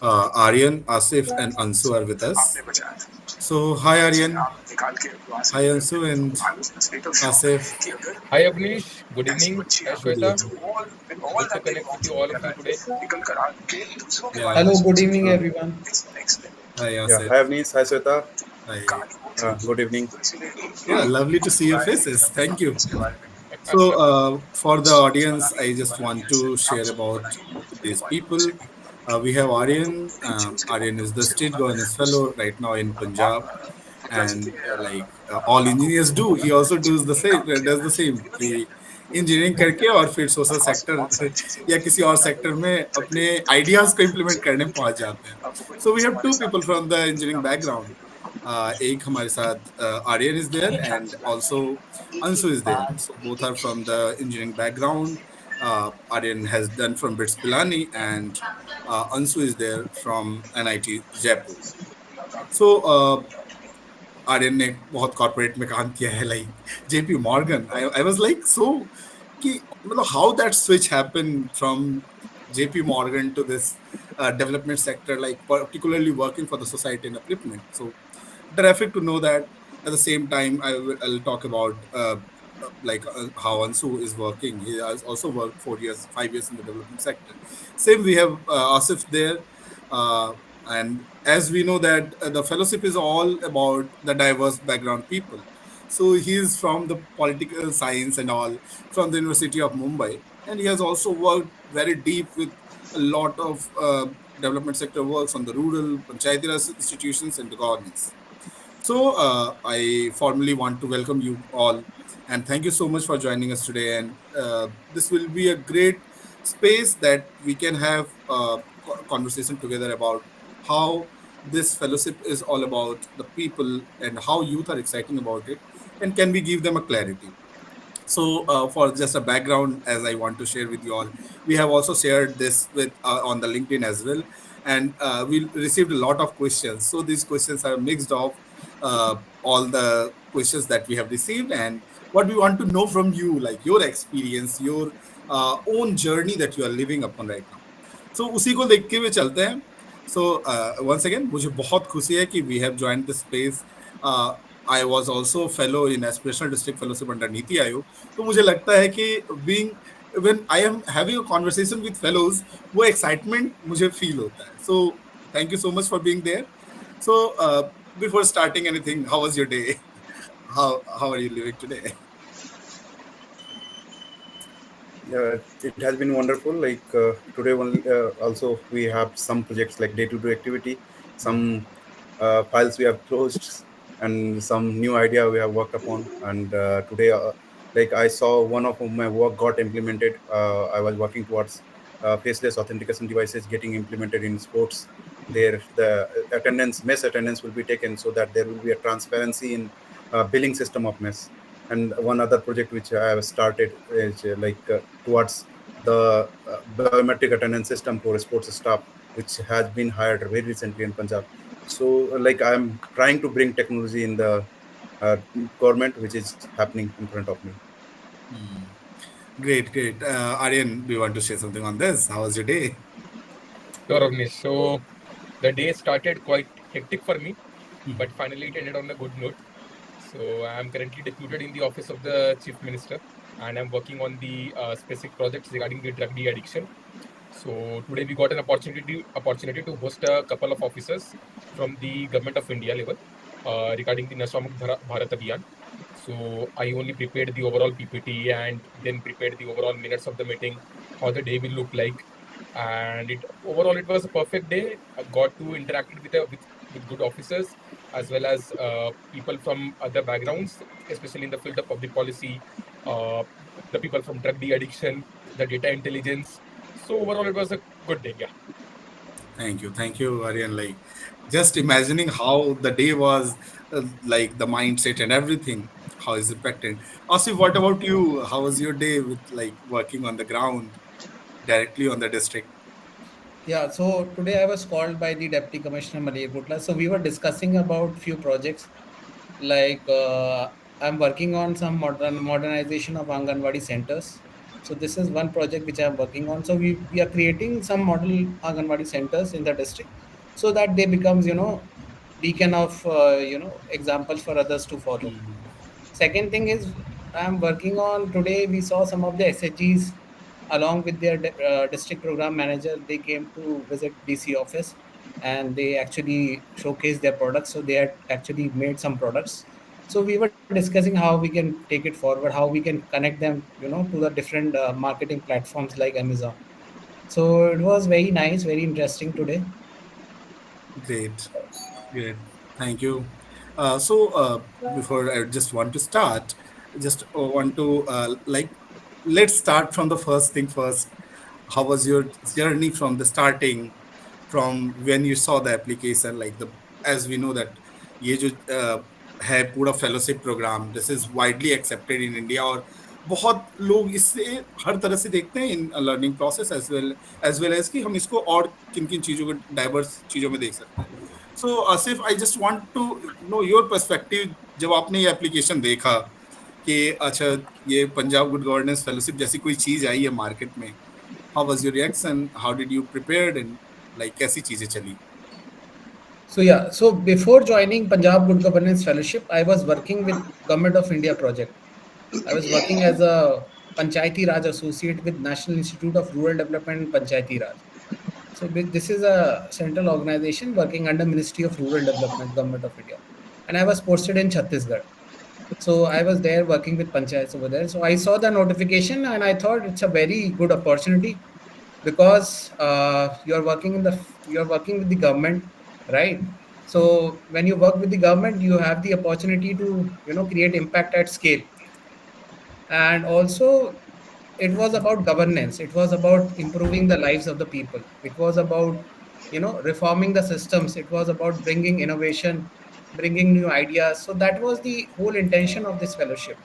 Aryan, Asif, and Ansu are with us. So, hi Aryan, hi Ansu, and Asif. Hi Avnish, good evening. Hi Good Shweta, evening. good to connect with you all of you today. Yeah, Hello, good evening, uh, everyone. hi Yeah, Asif. hi Avneesh, hi Sweta. Hi. Good evening. Yeah, lovely to see your faces. Thank you. So, for the audience, I just want to share about these people. We have Aryan. Aryan is the State Governance Fellow right now in Punjab, and all engineers do, he also does the same कि engineering करके और फिर social sector या किसी और sector में अपने ideas को इम्प्लीमेंट करने पहुंच जाते हैं. So we have two people from the engineering background. एक हमारे साथ Aryan is there and also Anshu is there. So both are from the engineering background. Aryan has done from BITS Pilani and Ansu is there from NIT Jaipur. So Aryan ने बहुत corporate में काम किया है like JP Morgan. I was like so कि मतलब how that switch happen from JP Morgan to this development sector, like particularly working for the society and upliftment. So terrific to know that. At the same time, I'll talk about how Ansu is working. He has also worked 4 years, 5 years in the development sector. Same, we have Asif there. And as we know that the fellowship is all about the diverse background people. So he is from the political science and all from the University of Mumbai. And he has also worked very deep with a lot of development sector works on the rural, panchayati raj institutions and the governance. So, I formally want to welcome you all and thank you so much for joining us today. And this will be a great space that we can have conversation together about how this fellowship is all about the people and how youth are exciting about it, and can we give them a clarity. So, for just a background, as I want to share with you all, we have also shared this with on the LinkedIn as well, and we received a lot of questions. So these questions are mixed of all the questions that we have received, and what we want to know from you, like your experience, your own journey that you are living upon right now. So उसी को देख के हुए चलते हैं. So once again, मुझे बहुत खुशी है कि we have joined this space. I was also fellow in aspirational district fellowship under NITI Aayog. तो मुझे लगता है कि being when I am having a conversation with fellows, वो excitement मुझे feel होता है. So thank you so much for being there. So before starting anything, how was your day? How are you living today? Yeah, it has been wonderful. Today, also we have some projects like day-to-day activity, some files we have closed, and some new idea we have worked upon. And today, like I saw one of my work got implemented. I was working towards faceless authentication devices getting implemented in sports. There, the mess attendance will be taken so that there will be a transparency in billing system of mess. And one other project which I have started is towards the biometric attendance system for sports staff, which has been hired very recently in Punjab. So, I'm trying to bring technology in the government, which is happening in front of me. Great, great. Aryan, do you want to share something on this? How was your day? Sure, Avnish. So the day started quite hectic for me, but finally it ended on a good note. So I'm currently deputed in the office of the Chief Minister, and I'm working on the specific projects regarding the drug de-addiction. So today we got an opportunity to host a couple of officers from the Government of India level regarding the Nashamuk Bharat Abhiyan. So I only prepared the overall PPT and then prepared the overall minutes of the meeting, how the day will look like, and it overall it was a perfect day. I got to interact with good officers as well as people from other backgrounds, especially in the field of public policy, uh, the people from drug de-addiction, the data intelligence. So overall, it was a good day. Yeah. Thank you, Aryan. Like, just imagining how the day was, like the mindset and everything, how is impacted. Asif, what about you? How was your day with like working on the ground directly on the district? Yeah, so today I was called by the Deputy Commissioner Malir Butla. So we were discussing about few projects. Like I'm working on some modernization of Anganwadi centers. So this is one project which I am working on. So we are creating some model Anganwadi centers in the district, so that they becomes beacon of examples for others to follow. Second thing is I'm working on today. We saw some of the SHGs along with their district program manager. They came to visit DC office and they actually showcased their products. So they had actually made some products. So we were discussing how we can take it forward, how we can connect them, to the different marketing platforms like Amazon. So it was very nice, very interesting today. Great, great. Thank you. Before I just want to start, just want to let's start from the first thing first. How was your journey from the starting, from when you saw the application? Like the as we know that ये जो है पूरा fellowship program, this is widely accepted in India और बहुत लोग इससे हर तरह से देखते हैं in learning process as well as कि हम इसको और किन किन चीज़ों को डाइवर्स चीज़ों में देख सकते हैं. So Asif, I just want to know your perspective. जब आपने ये एप्लीकेशन देखा कि अच्छा ये पंजाब गुड गवर्नेंस फेलोशिप जैसी कोई चीज़ आई है मार्केट में, how was your reaction, how did you prepared and like कैसी चीज़ें चली? So before joining Punjab Good Governance Fellowship, I was working with Government of India project. I was working as a Panchayati Raj associate with National Institute of Rural Development and Panchayati Raj. So this is a central organization working under Ministry of Rural Development, Government of India. And I was posted in Chhattisgarh. So I was there working with panchayats over there. So I saw the notification and I thought it's a very good opportunity because you're working with the government, right? So when you work with the government, you have the opportunity to create impact at scale. And also it was about governance. It was about improving the lives of the people. It was about reforming the systems. It was about bringing innovation, bringing new ideas. So that was the whole intention of this fellowship.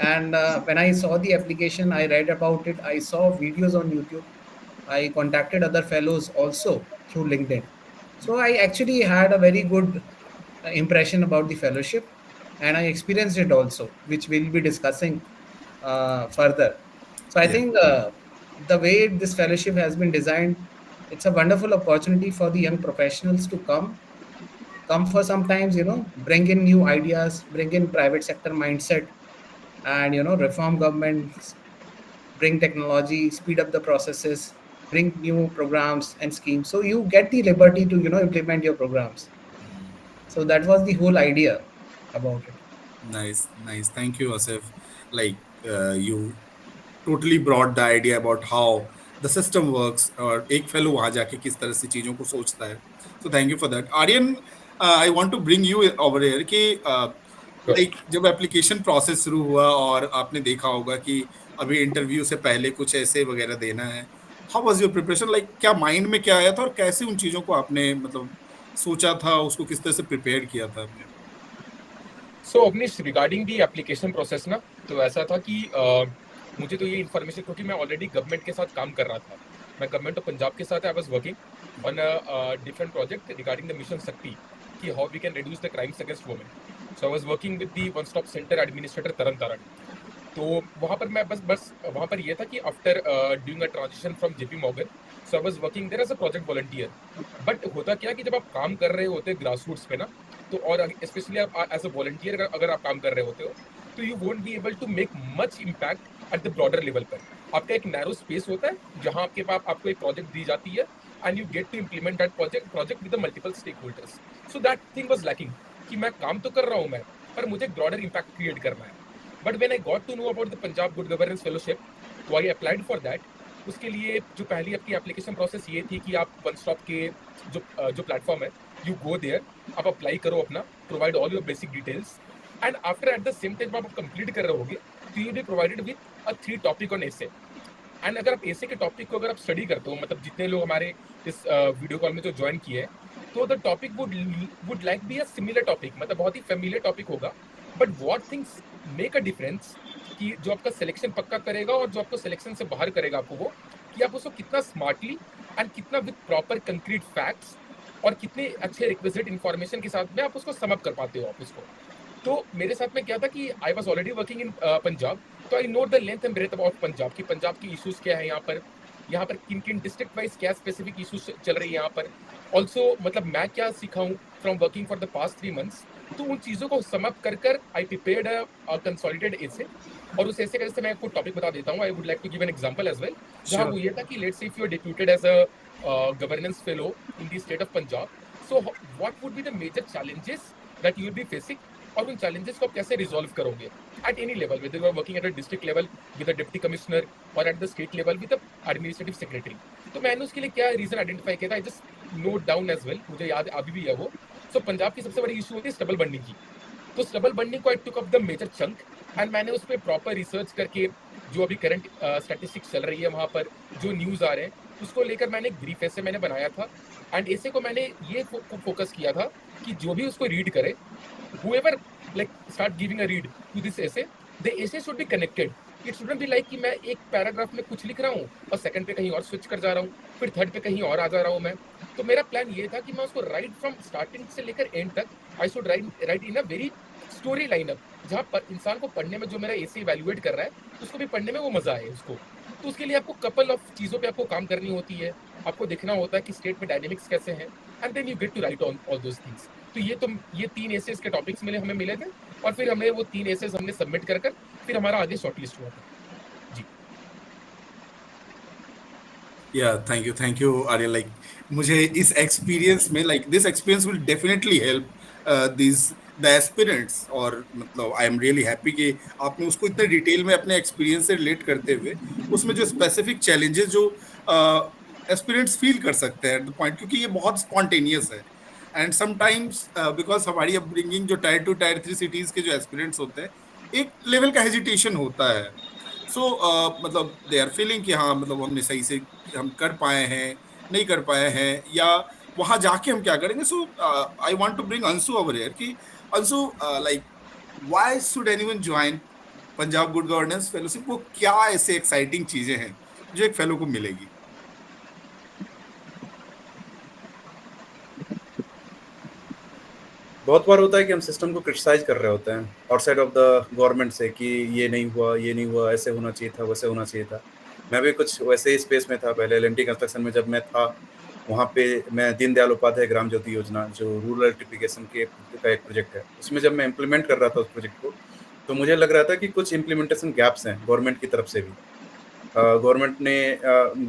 And when I saw the application, I read about it, I saw videos on YouTube, I contacted other fellows also through LinkedIn. So I actually had a very good impression about the fellowship, and I experienced it also, which we'll be discussing further. So I think the way this fellowship has been designed, it's a wonderful opportunity for the young professionals to come for sometimes, bring in new ideas, bring in private sector mindset, and reform governments, bring technology, speed up the processes, bring new programs and schemes. So you get the liberty to implement your programs. So that was the whole idea about it. Nice. Thank you, Asif. Like you totally brought the idea about how the system works और एक fellow वहाँ जाके किस तरह से चीज़ों को सोचता है. So thank you for that. Aryan, I want to bring you over here कि like जब एप्लीकेशन प्रोसेस शुरू हुआ और आपने देखा होगा कि अभी इंटरव्यू से पहले कुछ ऐसे वगैरह देना है, how was your preparation? like क्या माइंड में क्या आया था और कैसे उन चीज़ों को आपने मतलब सोचा था, उसको किस तरह से प्रिपेयर किया था आपने? So Avneesh, regarding the application process ना, तो ऐसा था कि मुझे तो ये इन्फॉर्मेशन, क्योंकि मैं ऑलरेडी गवर्नमेंट के साथ काम कर रहा था, मैं गवर्नमेंट ऑफ पंजाब के साथ I was working on a different project regarding the mission Shakti कि how we can reduce the crimes against women. So I was working with the one stop centre administrator Tarn Taran. तो वहाँ पर मैं बस वहाँ पर ये था कि after doing a transition from JP Morgan, so I was working there as a project volunteer. But होता क्या कि जब आप काम कर रहे होते ग्रास रूट्स पे ना, तो और स्पेशली आप एज अ वॉलंटियर अगर आप काम कर रहे होते हो, तो you won't be able to make much impact at the broader level पर. आपका एक नैरो स्पेस होता है जहाँ आपके पास आपको एक प्रोजेक्ट दी जाती है and you get to implement that project with the multiple stakeholders. So that thing was lacking कि मैं काम तो कर रहा हूँ मैं, पर मुझे ब्रॉडर इम्पैक्ट क्रिएट करना है. But when I got to know about the Punjab good governance fellowship, तो आई अप्लाइड फॉर दैट. उसके लिए जो पहली आपकी एप्लीकेशन प्रोसेस ये थी कि आप वन स्टॉप के जो प्लेटफॉर्म है, यू गो देयर, आप अप्लाई करो अपना, provide all your basic details, and after eight the same time आप कंप्लीट कर रहे होगे तो you be provided with a 3 topic on essay. And अगर आप एसे के टॉपिक को अगर आप स्टडी करते हो, मतलब जितने लोग हमारे इस वीडियो कॉल में जो ज्वाइन किए हैं, तो the topic would like be a similar topic, मतलब बहुत ही फेमिलियर टॉपिक होगा. But what things make a difference कि जो आपका सिलेक्शन पक्का करेगा और जो आपको सिलेक्शन से बाहर करेगा आपको, वो कि आप उसको कितना स्मार्टली एंड कितना विद प्रॉपर कंक्रीट फैक्ट्स और कितने अच्छे रिक्विजिट इन्फॉर्मेशन के साथ में आप उसको समअप कर पाते हो आप उसको. तो मेरे साथ में क्या था कि I was already working in Punjab तो I know the length and breath about Punjab की पंजाब की इश्यूज क्या है, यहाँ पर किन किन डिस्ट्रिक्ट वाइज क्या स्पेसिफिक इश्यूज चल रही है यहाँ पर। ऑल्सो मतलब मैं क्या सीखा हूँ from working for the past 3 months, तो उन चीज़ों को समाप्त कर आई प्रिपेयर्ड अ कंसोलिडेटेड एसे। और उस ऐसे का जैसे मैं आपको टॉपिक बता देता हूँ, I would like to give an example as well, जहाँ वो ये था कि let's say if you are deputed as a governance fellow in the state of Punjab, so what would be the major challenges that you will be facing, और उन challenges को आप कैसे रिजॉल्व करोगे at any level, whether you are working at a district level with a deputy commissioner or at the state level with the administrative secretary. तो मैंने उसके लिए क्या रीजन आइडेंटिफाई किया था, I just note down as well, मुझे याद अभी भी है वो। सो पंजाब की सबसे बड़ी इशू होती है स्टबल बंडिंग की। तो स्टबल बंडिंग को I took up the major chunk and मैंने उस पर प्रॉपर रिसर्च करके जो अभी करंट स्टैटिस्टिक्स चल रही है वहाँ पर, जो न्यूज़ आ रहे हैं, उसको लेकर मैंने एक ब्रीफ ऐसे मैंने बनाया था। एंड ऐसे को मैंने ये फोकस किया था कि जो भी उसको रीड करे, whoever like start giving a read to this essay, the essay should be connected. It shouldn't be like कि मैं एक पैराग्राफ में कुछ लिख रहा हूँ और सेकंड पे कहीं और स्विच कर जा रहा हूँ, फिर थर्ड पे कहीं और आ जा रहा हूँ मैं। तो मेरा प्लान ये था कि मैं उसको राइट फ्रॉम स्टार्टिंग से लेकर एंड तक I should write in a very story lineup, जहाँ पर इंसान को पढ़ने में, जो मेरा एसे इवैल्यूएट कर रहा है, उसको भी पढ़ने में वो मजा आए उसको। तो उसके लिए आपको कपल ऑफ चीज़ों पे आपको काम करनी होती है, आपको देखना होता है कि स्टेट में डायनेमिक्स कैसे हैं, and then you get to write on all those things. तो ये 3 एसेस के टॉपिक्स हमें मिले थे, और फिर हमने वो 3 एसेस हमने सबमिट कर फिर हमारा आगे शॉर्टलिस्ट हुआ था जी। Yeah, thank you Arya. Like मुझे इस एक्सपीरियंस में, like this experience will definitely help these the aspirants, और मतलब आई एम रियली हैप्पी कि आपने उसको इतने डिटेल में अपने एक्सपीरियंस से रिलेट करते हुए उसमें जो स्पेसिफिक चैलेंजेस जो एस्पिरेंट्स फील कर सकते हैं एट द पॉइंट, क्योंकि ये बहुत स्पॉन्टेनियस है। एंड समटाइम्स बिकॉज हमारी अपब्रिंगिंग जो टायर 2 टायर 3 सिटीज के जो एस्पिरेंट्स होते हैं, एक लेवल का हेजिटेशन होता है। सो मतलब दे आर फीलिंग कि हाँ मतलब हमने सही से हम कर पाए हैं, नहीं कर पाए हैं, या वहां जाके हम क्या करेंगे। So I want to bring Anshu over here कि Anshu, like why should anyone join Punjab good governance fellowship? वो क्या ऐसे एक्साइटिंग चीजें हैं जो एक फेलो को मिलेगी? बहुत बार होता है कि हम सिस्टम को क्रिटिसाइज कर रहे होते हैं आउटसाइड ऑफ द गवर्नमेंट से कि ये नहीं हुआ, ऐसे होना चाहिए था, वैसे होना चाहिए था। मैं भी कुछ वैसे ही स्पेस में था पहले एल कंस्ट्रक्शन में जब मैं था। वहाँ पे मैं दीनदयाल उपाध्याय ग्राम ज्योति योजना जो रूरल इलेक्ट्रिफिकेशन का एक प्रोजेक्ट है, उसमें जब मैं इम्प्लीमेंट कर रहा था उस प्रोजेक्ट को, तो मुझे लग रहा था कि कुछ इम्प्लीमेंटेशन गैप्स हैं गवर्नमेंट की तरफ से भी। गवर्नमेंट ने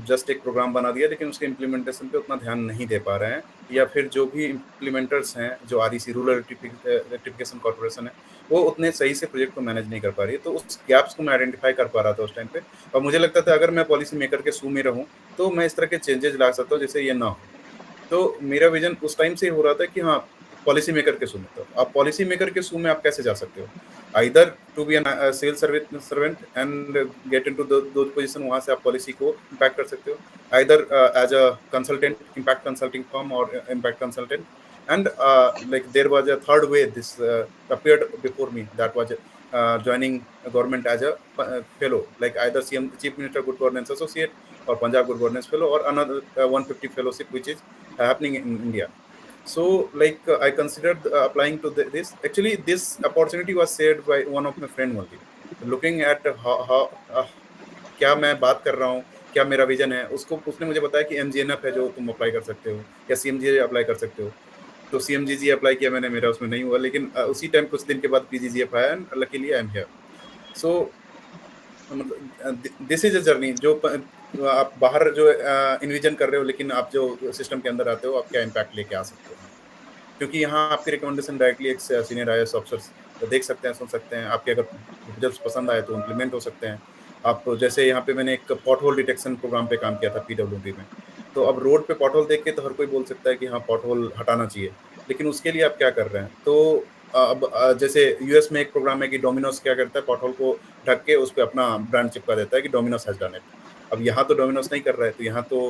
जस्ट एक प्रोग्राम बना दिया, लेकिन उसके इम्प्लीमेंटेशन पे उतना ध्यान नहीं दे पा रहे हैं, या फिर जो भी इम्प्लीमेंटर्स हैं, जो REC रूरल इलेक्ट्रिफिकेशन कॉर्पोरेशन है, वो उतने सही से प्रोजेक्ट को मैनेज नहीं कर पा रही है। तो उस गैप्स को मैं आइडेंटिफाई कर पा रहा था उस टाइम पे, और मुझे लगता था अगर मैं पॉलिसी मेकर के शू में रहूँ तो मैं इस तरह के चेंजेस ला सकता हूँ जिससे ये ना हो। तो मेरा विजन उस टाइम से हो रहा था कि हाँ, पॉलिसी मेकर के शू में, तो आप पॉलिसी मेकर के शू में आप कैसे जा सकते हो? Either to be an civil servant and get into those positions, वहाँ से आप पॉलिसी को इम्पैक्ट कर सकते हो, either as a consultant, impact consulting firm और impact consultant. And like there was a third way this appeared before me, that was joining a government as a fellow, like either CM Chief Minister Good Governance Associate or Punjab Good Governance Fellow, or another 150 fellowship which is happening in India. So like I considered applying to this. Actually this opportunity was shared by one of my friend only, looking at how क्या मैं बात कर रहा हूँ, क्या मेरा vision है, उसने मुझे बताया कि MGNF है जो तुम अप्लाई कर सकते हो, या CMG अप्लाई कर सकते हो। तो CMGG अप्लाई किया मैंने, मेरा उसमें नहीं हुआ, लेकिन उसी टाइम कुछ दिन के बाद PGGF आया and luckily I am here. So this is a journey जो आप बाहर जो इन्विजन कर रहे हो, लेकिन आप जो सिस्टम के अंदर आते हो आप क्या इम्पैक्ट लेके आ सकते हो, क्योंकि यहाँ आपकी रिकमेंडेशन डायरेक्टली एक सीनियर IAS ऑफिसर देख सकते हैं, सुन सकते हैं, आपके अगर रिजल्ट पसंद आए तो इम्प्लीमेंट हो सकते हैं। आप जैसे यहाँ पे मैंने एक पॉट होल डिटेक्शन प्रोग्राम पे काम किया था PWD में, तो अब रोड पे पॉट होल देख के तो हर कोई बोल सकता है कि हाँ पॉट होल हटाना चाहिए, लेकिन उसके लिए आप क्या कर रहे हैं? तो अब जैसे US में एक प्रोग्राम है कि डोमिनोज क्या करता है, पॉट होल को ढक के उस पर अपना ब्रांड चिपका देता है कि डोमिनोज हैज डन इट। अब यहाँ तो डोमिनोज नहीं कर रहा है, तो यहाँ तो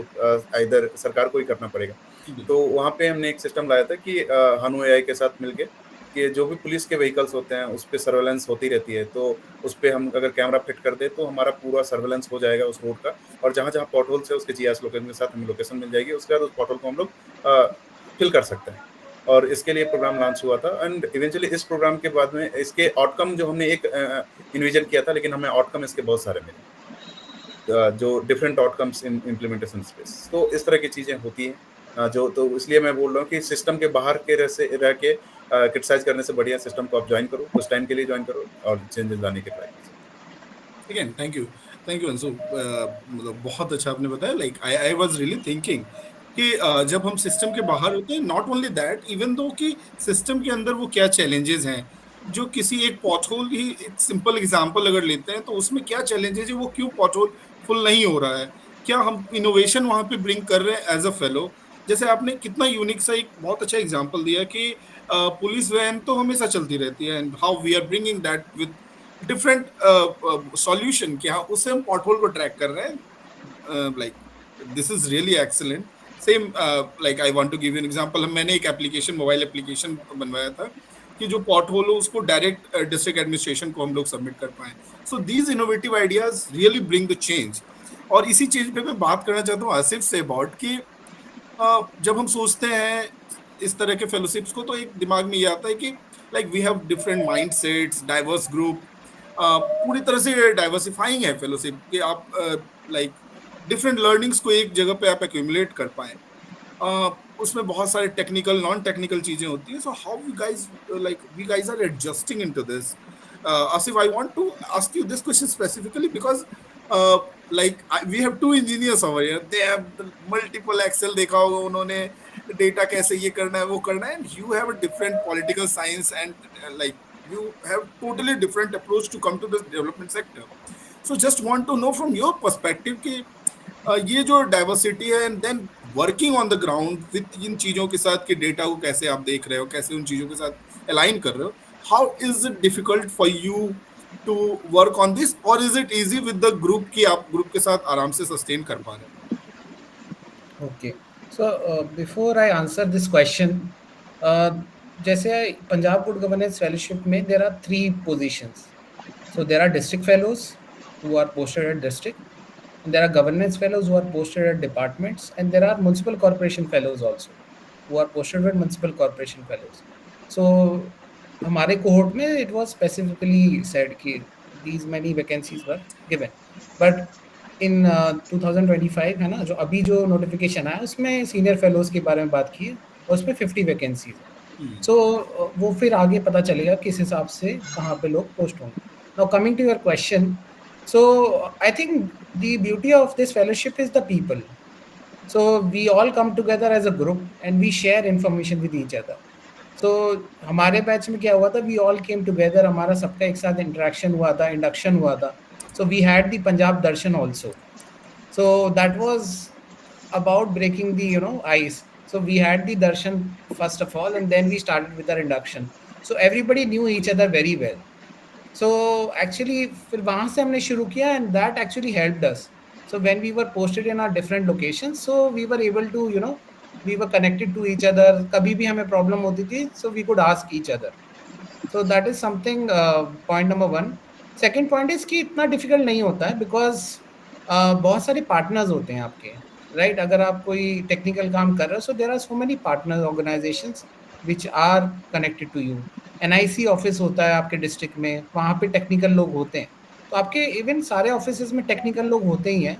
इधर सरकार को ही करना पड़ेगा। तो वहाँ पे हमने एक सिस्टम लाया था कि हनु AI के साथ मिलके कि जो भी पुलिस के व्हीकल्स होते हैं उस पर सर्वेलेंस होती रहती है, तो उस पर हम अगर कैमरा फिट कर दे तो हमारा पूरा सर्वेलेंस हो जाएगा उस रोड का, और जहाँ जहाँ पॉट होल्स है उसके GIS लोकेशन के साथ हमें लोकेशन मिल जाएगी, उसके बाद उस पॉट होल को हम लोग फिल कर सकते हैं। और इसके लिए प्रोग्राम लॉन्च हुआ था, एंड इवेंचुअली इस प्रोग्राम के बाद में इसके आउटकम जो हमने एक इन्विजन किया था, लेकिन हमें आउटकम इसके बहुत सारे मिले, जो different outcomes in implementation space. तो इस तरह की चीज़ें होती हैं, जो तो इसलिए मैं बोल रहा हूँ कि सिस्टम के बाहर के रह के क्रिटिसाइज करने से बढ़िया सिस्टम को आप ज्वाइन करो, कुछ टाइम के लिए ज्वाइन करो और चेंजेस लाने की ट्राई करो। अगेन थैंक यू अंशु, मतलब बहुत अच्छा आपने बताया। Like I was really thinking कि जब हम सिस्टम के बाहर होते हैं, not only that, even though कि सिस्टम के अंदर वो क्या चैलेंजेस हैं, जो किसी एक पॉटहोल ही एक सिंपल एग्जांपल अगर लेते हैं तो उसमें क्या चैलेंजेस है, वो क्यों पॉटहोल फुल नहीं हो रहा है, क्या हम इनोवेशन वहां पे ब्रिंग कर रहे हैं एज अ फेलो। जैसे आपने कितना यूनिक सा एक बहुत अच्छा एग्जांपल दिया कि पुलिस वैन तो हमेशा चलती रहती है, and how we are bringing that with different solution, क्या उससे हम पॉटहोल को ट्रैक कर रहे हैं। Like this is really excellent. Same like I want to give you an example, मैंने एक एप्लीकेशन, मोबाइल एप्लीकेशन बनवाया था कि जो पॉटहोल हो उसको डायरेक्ट डिस्ट्रिक्ट एडमिनिस्ट्रेशन को हम लोग सबमिट कर पाए। So these innovative ideas really bring the change. और इसी चीज पे मैं बात करना चाहता हूँ आसिफ से अबाउट कि जब हम सोचते हैं इस तरह के फेलोशिप्स को, तो एक दिमाग में ये आता है कि like we have different mindsets, diverse group, पूरी तरह से डाइवर्सिफाइंग है फेलोशिप कि आप लाइक डिफरेंट लर्निंग्स को एक जगह पे आप एक्यूमुलेट कर पाए। उसमें बहुत सारे टेक्निकल, नॉन टेक्निकल चीजें होती हैं। So how we guys, like we guys are adjusting into this. Asif, I want to ask you this question specifically because we have two engineers over here. They have the multiple Excel देखा होगा उन्होंने, data कैसे ये करना है वो करना है, and you have a different political science and like you have totally different approach to come to this development sector. So just want to know from your perspective कि ये जो डाइवर्सिटी है and then working on the ground with इन चीजों के साथ कि data को कैसे आप देख रहे हो, कैसे उन चीजों के साथ अलाइन कर रहे हो, how is it difficult for you to work on this, और is it easy with the group कि आप ग्रुप के साथ आराम से सस्टेन कर पा रहे हो? Okay, so before I answer this question, जैसे पंजाब गुड गवर्नेंस फेलोशिप में there are 3 positions. So there are district fellows who are posted at district, and there are governance fellows who are posted at departments, and there are municipal corporation fellows also who are posted with municipal corporation fellows. So हमारे cohort में it was specifically said कि these many vacancies were given, but in 2025 है ना, जो अभी जो notification आया उसमें senior fellows के बारे में बात की है और उसमें 50 vacancies है. So वो फिर आगे पता चलेगा किस हिसाब से कहाँ पे लोग पोस्ट होंगे. Now coming to your question, so I think the beauty of this fellowship is the people. So we all come together as a group and we share information with each other. So हमारे batch में क्या हुआ था, we all came together, हमारा सबका एक साथ interaction हुआ था, induction हुआ था. So we had the Punjab Darshan also. So that was about breaking the ice. So we had the darshan first of all, and then we started with our induction. So everybody knew each other very well. So actually फिर वहाँ से हमने शुरू किया, and that actually helped us. So when we were posted in our different locations, so we were able to we were connected to each other. कभी भी हमें problem होती थी, so we could ask each other. So that is something, point number 1. Second point is कि इतना difficult नहीं होता है because बहुत सारे partners होते हैं आपके, right? अगर आप कोई technical काम कर रहे हो, so there are so many partner organizations which are connected to you. NIC office होता है आपके डिस्ट्रिक्ट में, वहाँ पे टेक्निकल लोग होते हैं. तो आपके इवन सारे ऑफिसेज में टेक्निकल लोग होते ही हैं.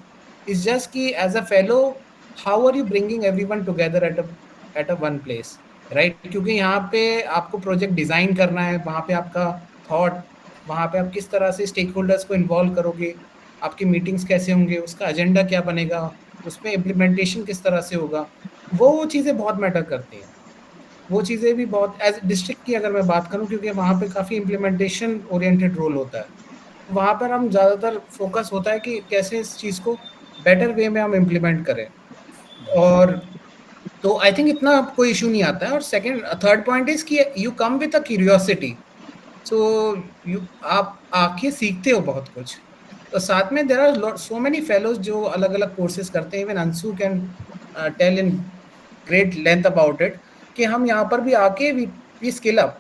इट्स जस्ट कि as a fellow how are you bringing everyone together at a one place, right? क्योंकि यहाँ पे आपको प्रोजेक्ट डिज़ाइन करना है, वहाँ पे आपका थॉट, वहाँ पे आप किस तरह से स्टेक होल्डर्स को इन्वॉल्व करोगे, आपकी मीटिंग्स कैसे होंगे, उसका एजेंडा क्या बनेगा, उसमें इम्प्लीमेंटेशन किस तरह से होगा, वो चीज़ें बहुत मैटर करती हैं. वो चीज़ें भी बहुत, एज डिस्ट्रिक्ट की अगर मैं बात करूं, क्योंकि वहाँ पे काफ़ी इम्प्लीमेंटेशन ओरिएंटेड रोल होता है, वहाँ पर हम ज़्यादातर फोकस होता है कि कैसे इस चीज़ को बेटर वे में हम इम्प्लीमेंट करें. और तो आई थिंक इतना कोई इशू नहीं आता है. और थर्ड पॉइंट इज कि you come with a curiosity. So आप आके सीखते हो बहुत कुछ. तो साथ में there are so many fellows जो अलग अलग कोर्सेज करते हैं. Even Anshu can tell in great length about it कि हम यहाँ पर भी आके वी स्किल अप,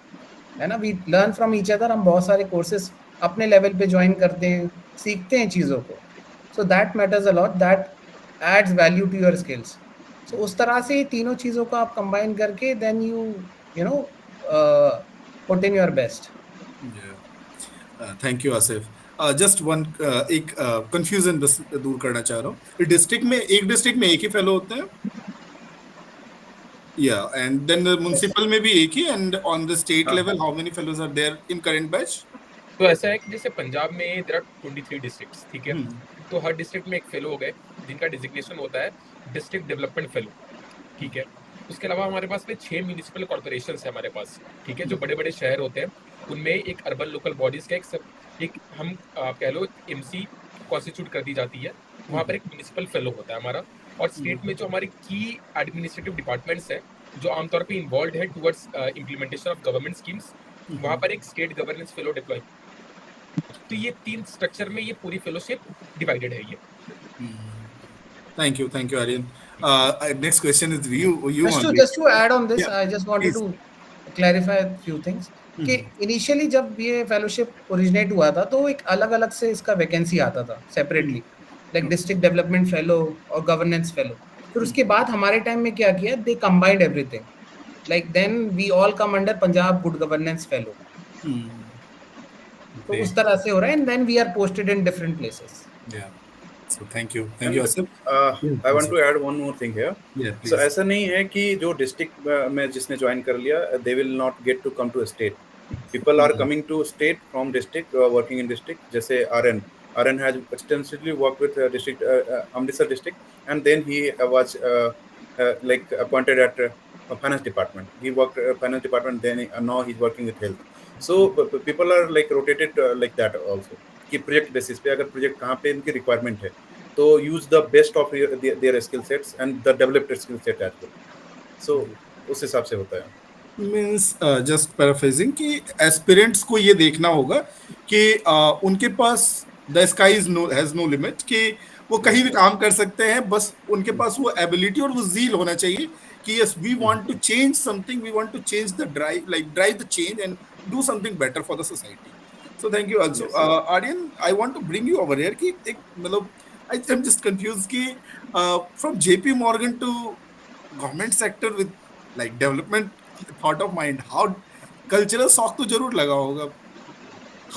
है ना, we learn from each other. हम बहुत सारे कोर्सेज अपने लेवल पे ज्वाइन करते हैं, सीखते हैं चीज़ों को. So that matters a lot, that adds value to your skills. So उस तरह से तीनों चीज़ों को आप कंबाइन करके then you put in your best. Thank you Asif. Just one एक कंफ्यूजन बस दूर करना चाह रहा हूँ। डिस्ट्रिक्ट में एक ही फेलो होते हैं? या एंड देन म्युनिसिपल में भी एक ही, एंड ऑन द स्टेट हाँ। Level how many fellows are there in current batch? तो ऐसा है कि जैसे पंजाब में देयर आर 23 डिस्ट्रिक्ट्स, ठीक है। तो हर डिस्ट्रिक्ट में एक फेलो हो गए जिनका डिजिग्नेशन होता है डिस्ट्रिक्ट डेवलपमेंट फेलो, ठीक है। उसके अलावा हमारे पास में 6 म्यूनिसिपल कॉर्पोरेशंस है हमारे पास, ठीक है, जो बड़े बड़े शहर होते हैं। उनमें एक अर्बन लोकल बॉडीज का एक हम कह लो एमसी कॉन्स्टिट्यूट कर दी जाती है, वहाँ पर एक म्यूनिसिपल फेलो होता है हमारा। और स्टेट में जो हमारे की एडमिनिस्ट्रेटिव डिपार्टमेंट्स हैं जो आमतौर पे इन्वॉल्व है towards implementation of government schemes, वहाँ पर एक स्टेट गवर्नेंस फेलो डिप्लॉय। तो ये 3 स्ट्रक्चर में ये पूरी फेलोशिप डिवाइडेड है ये। Thank you, Aryan. Next question is you only. Just to add on this, Yeah, I just wanted please. to clarify a few things. कि इनिशियली जब ये फेलोशिप ओरिजिनेट हुआ था तो एक अलग अलग से इसका वैकेंसी आता था separately, like district development fellow और गवर्नेंस फेलो। फिर उसके बाद हमारे टाइम में क्या किया, they combined everything, like then we all come under Punjab good governance fellow. तो उस तरह से हो रहा है, and then we are posted in different places. Yeah. So thank you, Asif. I want to add one more thing here. Yeah, please. So ऐसा नहीं है कि जो डिस्ट्रिक्ट में जिसने ज्वाइन कर लिया they will not get to come to a state. People are coming to state from district, working in district. जैसे RN has extensively worked with district Amritsar district, and then he was like appointed at finance department. He worked finance department, then now he's working with health. So people are like rotated like that also. कि project basis पे अगर project कहाँ पे इनकी requirement है तो use the best of their skill sets and the developed skill set as well. So उस हिसाब से होता है। मींस जस्ट पैराफ्रेजिंग कि एस्पिरेंट्स को ये देखना होगा कि उनके पास the sky has no limit, कि वो कहीं भी काम कर सकते हैं, बस उनके पास वो एबिलिटी और वो ज़ील होना चाहिए कि yes we want to change something, we want to change the drive the change and do something better for the society. So thank you also. Aryan, I want to bring you over here कि एक मतलब I'm just confused कि from JP Morgan to government sector with like development thought of mind, how cultural shock तो जरूर लगा होगा.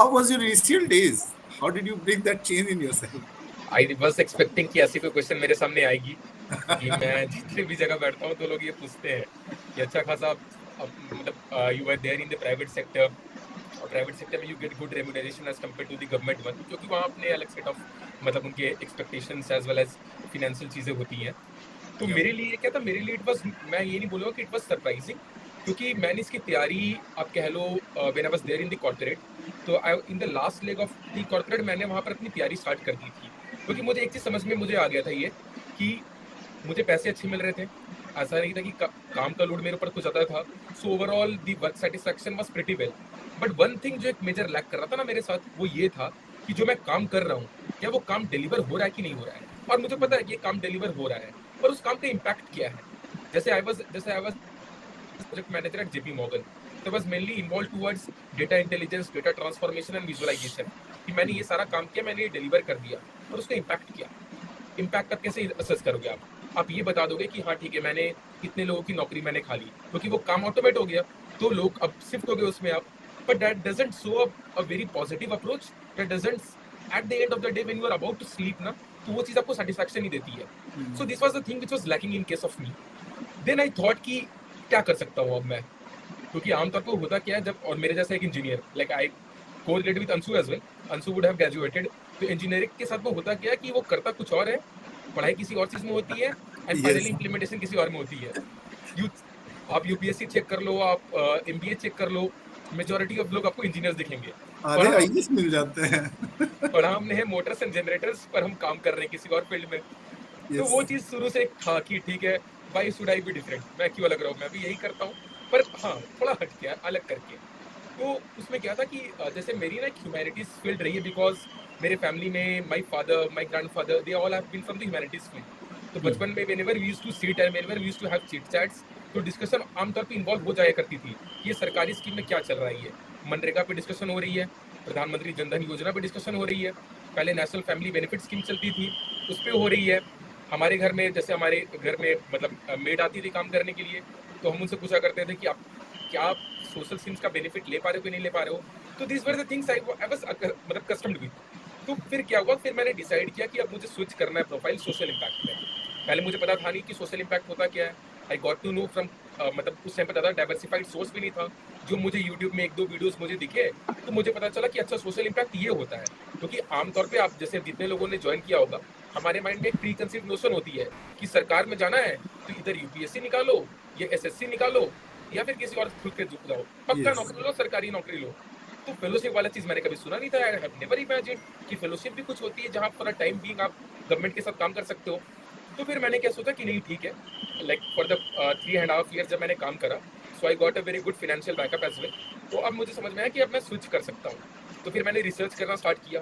How was your initial days? How did you bring that change in yourself? I was expecting कि ऐसी कोई question मेरे सामने आएगी कि मैं जितने भी जगह बैठता हूँ तो लोग ये पूछते हैं कि अच्छा खासा मतलब you were there in the private sector, और प्राइवेट सेक्टर में you get good remuneration as compare to the government one, क्योंकि वहाँ अपने अलग सेट ऑफ मतलब उनके expectations as well as financial चीज़ें होती हैं। तो मेरे लिए क्या था, मेरे लिए इट वाज, मैं ये नहीं बोलूँगा कि इट वाज सरप्राइजिंग, क्योंकि मैंने इसकी तैयारी आप कह लो when I was there in the corporate, तो in the last leg of the corporate मैंने वहाँ पर अपनी तैयारी स्टार्ट कर दी थी, क्योंकि मुझे एक चीज़ समझ में मुझे आ गया था ये कि मुझे पैसे अच्छे मिल रहे थे, ऐसा नहीं था कि काम का लोड मेरे ऊपर कुछ ज़्यादा था। So overall the work satisfaction was pretty well, but one thing जो एक मेजर लैक कर रहा था ना मेरे साथ, वो ये था कि जो मैं काम कर रहा हूँ क्या वो काम डिलीवर हो रहा है कि नहीं हो रहा है, और मुझे पता है कि ये काम डिलीवर हो रहा है, पर उस काम का इम्पैक्ट क्या है। जैसे I was project manager at JP Morgan, तो was mainly involve towards data intelligence, data transformation and visualization, कि मैंने ये सारा काम किया, मैंने ये डिलीवर कर दिया, और उसका इम्पैक्ट किया। इम्पैक्ट आप कैसे असेस करोगे? आप ये बता दोगे कि हाँ ठीक है मैंने इतने लोगों की नौकरी मैंने खा ली, क्योंकि वो काम ऑटोमेट हो गया, तो लोग अब शिफ्ट हो गए उसमें आप, but that doesn't show a very positive approach. That doesn't, at the end of the day when you are about to sleep ना, तो वो चीज़ आपको satisfaction नहीं देती है। So this was the thing which was lacking in case of me. Then I thought कि क्या कर सकता हूँ अब मैं, क्योंकि आमतौर पर होता क्या है जब, और मेरे जैसा एक engineer like I correlated with Anshu as well, Anshu would have graduated, तो इंजीनियरिंग के साथ में होता क्या है कि वो करता कुछ और है, पढ़ाई किसी और चीज़ में होती है, एंड फाइनली इम्प्लीमेंटेशन किसी और में होती है। आप UPSC चेक कर लो, आप MBA चेक कर लो, मेजॉरिटी ऑफ लोग आपको इंजीनियर्स दिखेंगे, आधे आईएएस मिल जाते हैं। और हमने है मोटर्स एंड जनरेटर्स, पर हम काम कर रहे हैं किसी और फील्ड में। तो वो चीज़ शुरू से था कि ठीक है why should I be different, मैं क्यों अलग रहा हूँ, मैं भी यही करता हूँ, पर हाँ थोड़ा हट गया अलग करके। तो उसमें क्या था कि जैसे मेरी ना एक ह्यूमैनिटीज़ फील्ड रही है, बिकॉज मेरे फैमिली में my father, my grandfather, they all have been from the humanities field. तो बचपन में whenever we used to sit and whenever we used to have chit chats, तो डिस्कशन आमतौर पे इन्वॉल्व हो जाया करती थी कि ये सरकारी स्कीम में क्या चल रहा है, मनरेगा पे डिस्कशन हो रही है, प्रधानमंत्री जनधन योजना पे डिस्कशन हो रही है, पहले नेशनल फैमिली बेनिफिट स्कीम चलती थी उस पर हो रही है। हमारे घर में, जैसे हमारे घर में मतलब मेड आती थी काम करने के लिए, तो हम उनसे पूछा करते थे कि आप क्या आप सोशल स्कीम्स का बेनिफिट ले पा रहे हो कि नहीं ले पा रहे हो. तो these were the things I was मतलब accustomed with. तो फिर क्या हुआ, फिर मैंने डिसाइड किया कि अब मुझे स्विच करना है प्रोफाइल सोशल इम्पैक्ट में. पहले मुझे पता था नहीं कि सोशल इम्पैक्ट होता क्या है. I got to know from मतलब उस टाइम पर ज़्यादा डाइवर्सिफाइड सोर्स भी नहीं था. जो मुझे यूट्यूब में 1-2 वीडियोस मुझे दिखे तो मुझे पता चला कि अच्छा सोशल इम्पैक्ट ये होता है. क्योंकि आमतौर पे आप जैसे जितने लोगों ने ज्वाइन किया होगा, हमारे माइंड में एक प्री कंसीव नोशन होती है कि सरकार में जाना है तो इधर यूपीएससी निकालो या एसएससी निकालो या फिर किसी और खुद के जुट जाओ, पक्का Yes. नौकरी लो, सरकारी नौकरी लो. तो फेलोशिप वाला चीज मैंने कभी सुना नहीं था. आई हैव नेवर इमेजिन कि फेलोशिप भी कुछ होती है जहां फॉर अ टाइम बीइंग आप गवर्नमेंट के साथ काम कर सकते हो. तो फिर मैंने क्या सोचा कि नहीं ठीक है, लाइक फॉर द 3.5 years जब मैंने काम करा, so I got a very good financial backup as well. तो अब मुझे समझ में आया कि अब मैं स्विच कर सकता हूँ. तो फिर मैंने रिसर्च करना स्टार्ट किया.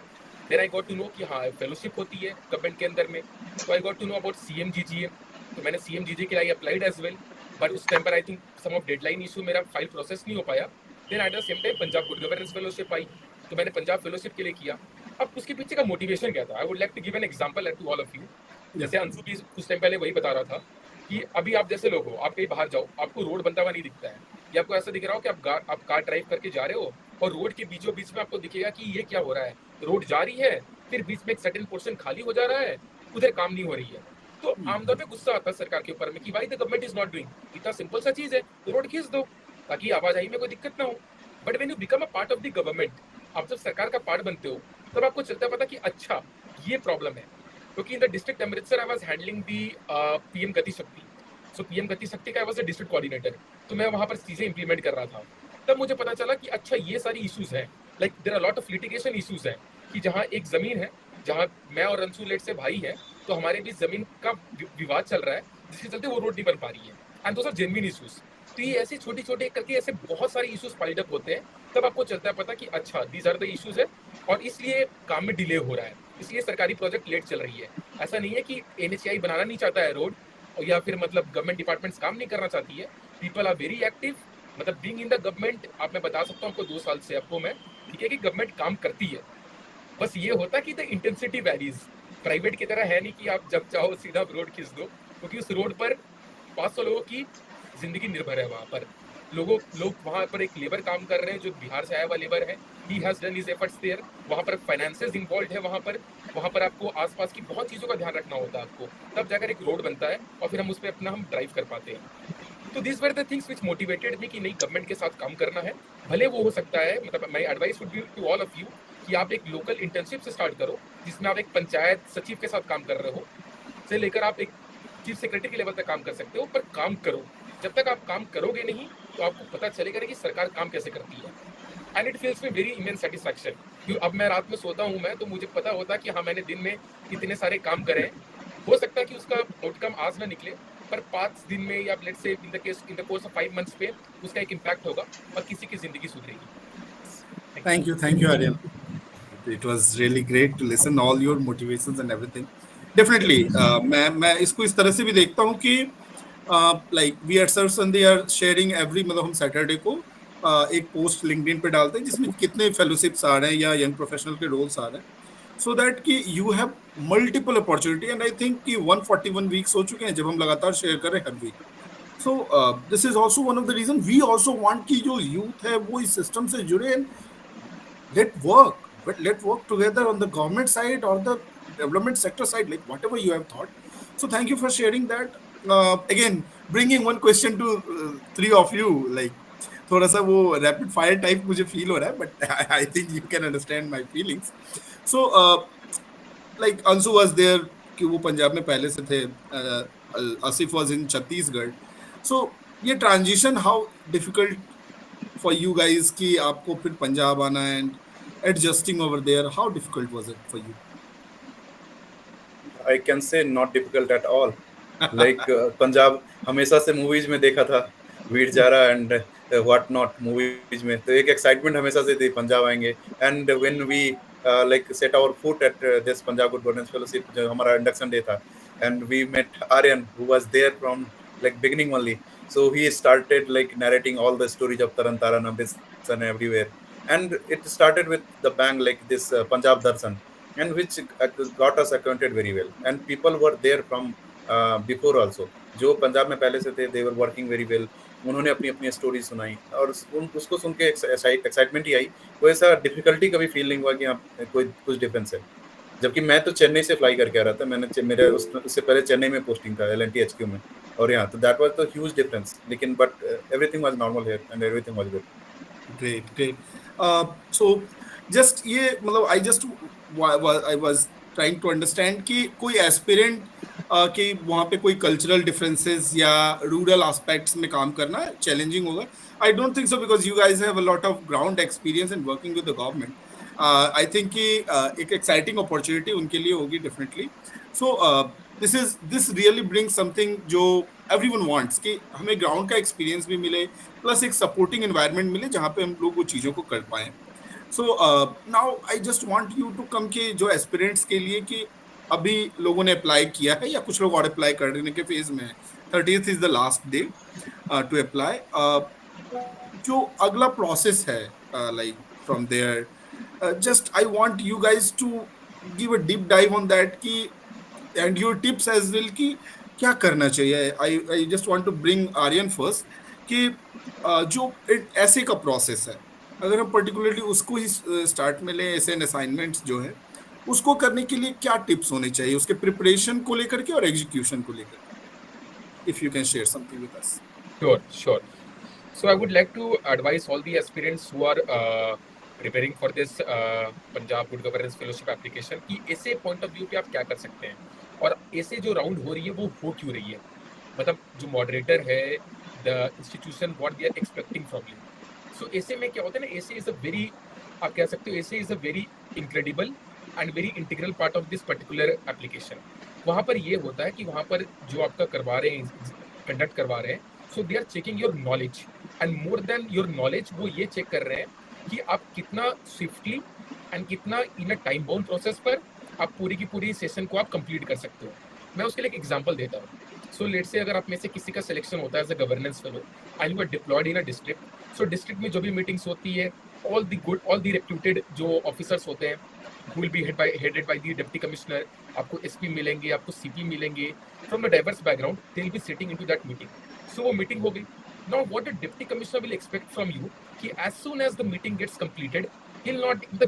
Then I got to know कि हाँ फेलोशिप होती है गवर्नमेंट के अंदर में. तो I got to know about CMGGA. तो मैंने CMGGA के लिए अप्लाइड एज वेल, बट उस टाइम पर I think some of deadline issue मेरा फाइल प्रोसेस नहीं हो पाया. Then at the same time Punjab good governance fellowship आई, तो मैंने पंजाब फेलोशिप के लिए किया. अब उसके पीछे का मोटिवेशन क्या था, I would like to give an example to all of you. जैसे अंशु भी कुछ टाइम पहले वही बता रहा था कि अभी आप जैसे लोग हो, आप कहीं बाहर जाओ, आपको रोड बनता हुआ नहीं दिखता है, या आपको ऐसा दिख रहा हो कि आप कार ड्राइव करके जा रहे हो और रोड के बीचों बीच में आपको दिखेगा कि ये क्या हो रहा है. रोड जा रही है, फिर बीच में एक सर्टेन पोर्शन खाली हो जा रहा है, उधर काम नहीं हो रही है. तो आमतौर पे गुस्सा आता है सरकार के ऊपर में कि भाई the government is not doing. इतना सिंपल सा चीज है, रोड खींच दो ताकि आवाजाही में कोई दिक्कत ना हो. But when you become a part of the government, आप जब सरकार का पार्ट बनते हो तब आपको चलता है पता कि अच्छा ये प्रॉब्लम है. क्योंकि in the district Amritsar I was handling the PM गति शक्ति. सो पीएम गति शक्ति का I was the district coordinator. तो मैं वहां पर चीजें इंप्लीमेंट कर रहा था. तब मुझे पता चला कि अच्छा ये सारी इश्यूज हैं, like there are lot of litigation issues हैं कि जहाँ एक जमीन है, जहाँ मैं और रंसू लेट से भाई है, तो हमारे बीच जमीन का विवाद चल रहा है जिसके चलते वो रोड नहीं बन पा रही है. And those are genuine issues. तो ये ऐसे छोटे छोटे करके ऐसे बहुत सारे इश्यूज पाइल्ड अप होते हैं. तब आपको चलता है पता कि अच्छा दीज आर द इश्यूज है और इसलिए काम में डिले हो रहा है, इसलिए सरकारी प्रोजेक्ट लेट चल रही है. ऐसा नहीं है कि NHAI बनाना नहीं चाहता है रोड, या फिर मतलब गवर्नमेंट डिपार्टमेंट्स काम नहीं करना चाहती है. People are very active. मतलब बीइंग इन द गवर्नमेंट, आप मैं बता सकता हूँ आपको 2 साल से आपको मैं, ठीक है, कि गवर्नमेंट काम करती है. बस ये होता कि द इंटेंसिटी वैरीज. प्राइवेट की तरह है नहीं कि आप जब चाहो सीधा रोड खींच दो, क्योंकि उस रोड पर 500 लोगों की जिंदगी निर्भर है. वहाँ पर लोग वहाँ पर एक लेबर काम कर रहे हैं जो बिहार से आया हुआ लेबर है. He has done his efforts there. वहाँ पर फाइनेंसेस इन्वॉल्व है. वहाँ पर आपको आसपास की बहुत चीज़ों का ध्यान रखना होता है आपको, तब जाकर एक रोड बनता है और फिर हम उस पर अपना हम ड्राइव कर पाते हैं. तो this were the things which motivated me कि नहीं गवर्नमेंट के साथ काम करना है. भले वो हो सकता है, मतलब my advice would be to all of you कि आप एक लोकल इंटर्नशिप से स्टार्ट करो जिसमें आप एक पंचायत सचिव के साथ काम कर रहे हो, से लेकर आप एक चीफ सेक्रेटरी के लेवल तक काम कर सकते हो. पर काम करो. जब तक आप काम करोगे नहीं तो आपको पता चलेगा नहीं कि सरकार काम कैसे करती है. And it feels me very immense satisfaction. क्योंकि अब मैं रात में सोता हूँ मैं, तो मुझे पता होता है कि हाँ मैंने दिन में इतने सारे काम करे हैं. हो सकता है कि उसका आउटकम आज ना निकले, पर 5 दिन में या let's say in the course of 5 months पे उसका एक इम्पैक्ट होगा और किसी की जिंदगी सुधरेगी. Thank you, Aryan. It was really great to listen all your motivations and everything. Definitely, मैं इसको इस तरह से भी देखता हूँ कि like we at Sir Sunday are sharing every, मतलब हम सैटरडे को एक पोस्ट लिंक्डइन पे डालते हैं जिसमें कितने फेलोशिप्स आ रहे हैं या यंग प्रोफेशनल के रोल्स आ रहे हैं, सो दैट कि you have multiple opportunity. And I think कि 141 वीक्स हो चुके हैं जब हम लगातार शेयर कर रहे हैं हर week. So this is also one of the reason we also want कि जो यूथ है वो इस सिस्टम से जुड़े and let's work together on the government side or the development sector side, like whatever you have thought. So thank you for sharing that. Again, bringing one question to 3 of you, like थोड़ा सा वो rapid fire type मुझे feel हो रहा है, but I think you can understand my feelings. So like Anshu was there कि वो पंजाब में पहले से थे, Asif was in Chhattisgarh. So ये transition how difficult for you guys कि आपको फिर पंजाब आना and adjusting over there, how difficult was it for you? I can say not difficult at all. Like Punjab हमेशा से मूवीज में देखा था, Veer Zaara and what not movies में, तो एक एक्साइटमेंट हमेशा से थी पंजाब आएंगे. And when we like set our foot at this Punjab good governance fellowship, जो हमारा इंडक्शन डे था, and we met Aryan who was there from like beginning only. So he started like narrating all the stories of Taran Taran, Amritsar and everywhere. And it started with the bang, like this Punjab Darshan, and which got us acquainted very well. And people were there from before also. जो पंजाब में पहले से थे, they were working very well. उन्होंने अपनी अपनी story सुनाई और उसको सुन के एक्साइटमेंट ही आई। वो ऐसा डिफिकल्टी कभी फील नहीं हुआ कि हाँ कोई कुछ डिफरेंस है। जबकि मैं तो चेन्नई से फ्लाई करके आ रहा था, मेरे उससे पहले चेन्नई में पोस्टिंग था L&T HQ में, और यहाँ तो that was the huge difference, लेकिन but everything was normal here and everything was good. Great. So just ये मतलब I was trying to understand कि कोई एस्पिरेंट कि वहाँ पे कोई कल्चरल डिफरेंसेस या रूरल एस्पेक्ट्स में काम करना चैलेंजिंग होगा। I don't think so because you guys have a lot of ground experience in working with the government. I think कि एक एक्साइटिंग अपॉर्चुनिटी उनके लिए होगी definitely. So this really bring something जो एवरीवन वांट्स कि हमें ground का experience भी मिले प्लस एक सपोर्टिंग एनवायरनमेंट मिले जहाँ पे हम लोग वो चीज़ों को कर पाएं। So now I just want you to come के जो एस्पिरेंट्स के लिए कि अभी लोगों ने अप्लाई किया है या कुछ लोग और अप्लाई करने के फेज में है, 30th is the last day to apply. जो अगला प्रोसेस है like from there, just I want you guys to give a deep dive on that कि and your tips as well कि क्या करना चाहिए। I just want to bring Aryan first कि जो ऐसे का प्रोसेस है अगर हम पर्टिकुलरली उसको ही स्टार्ट में लें, ऐसे असाइनमेंट्स जो है उसको करने के लिए क्या टिप्स होने चाहिए उसके प्रिपरेशन को लेकर के और एग्जीक्यूशन को लेकर के, if you can share something with us. Sure. So I would like to advise all the aspirants who are preparing for this Punjab Good Governance Fellowship application कि ऐसे पॉइंट ऑफ व्यू पे आप क्या कर सकते हैं और ऐसे जो राउंड हो रही है वो हो क्यों रही है। मतलब जो मॉडरेटर है, the institution what they are expecting from you. So ऐसे में क्या होता है ना, ऐसे इज अ वेरी, आप कह सकते हो ऐसे is a very incredible and very integral part of this particular application. वहाँ पर ये होता है कि वहाँ पर जो आपका करवा रहे हैं, कंडक्ट करवा रहे हैं, so they are checking your knowledge and more than your knowledge वो ये चेक कर रहे हैं कि आप कितना स्विफ्टली एंड कितना इन अ टाइम बाउंड प्रोसेस पर आप पूरी की पूरी सेशन को आप कंप्लीट कर सकते हो। मैं उसके लिए एक एग्जांपल देता हूँ। सो लेट से अगर आप में से किसी का सिलेक्शन होता है as a governance fellow and you are deployed in a district, so district में जो भी मीटिंग्स होती है, ऑल द रेप्यूटेड जो ऑफिसर्स होते हैं who will be headed by the deputy commissioner, आपको SP मिलेंगे, आपको CP मिलेंगे from a diverse background, they will be sitting into that meeting. So वो meeting हो गई। Now what the deputy commissioner will expect from you कि as soon as the meeting gets completed,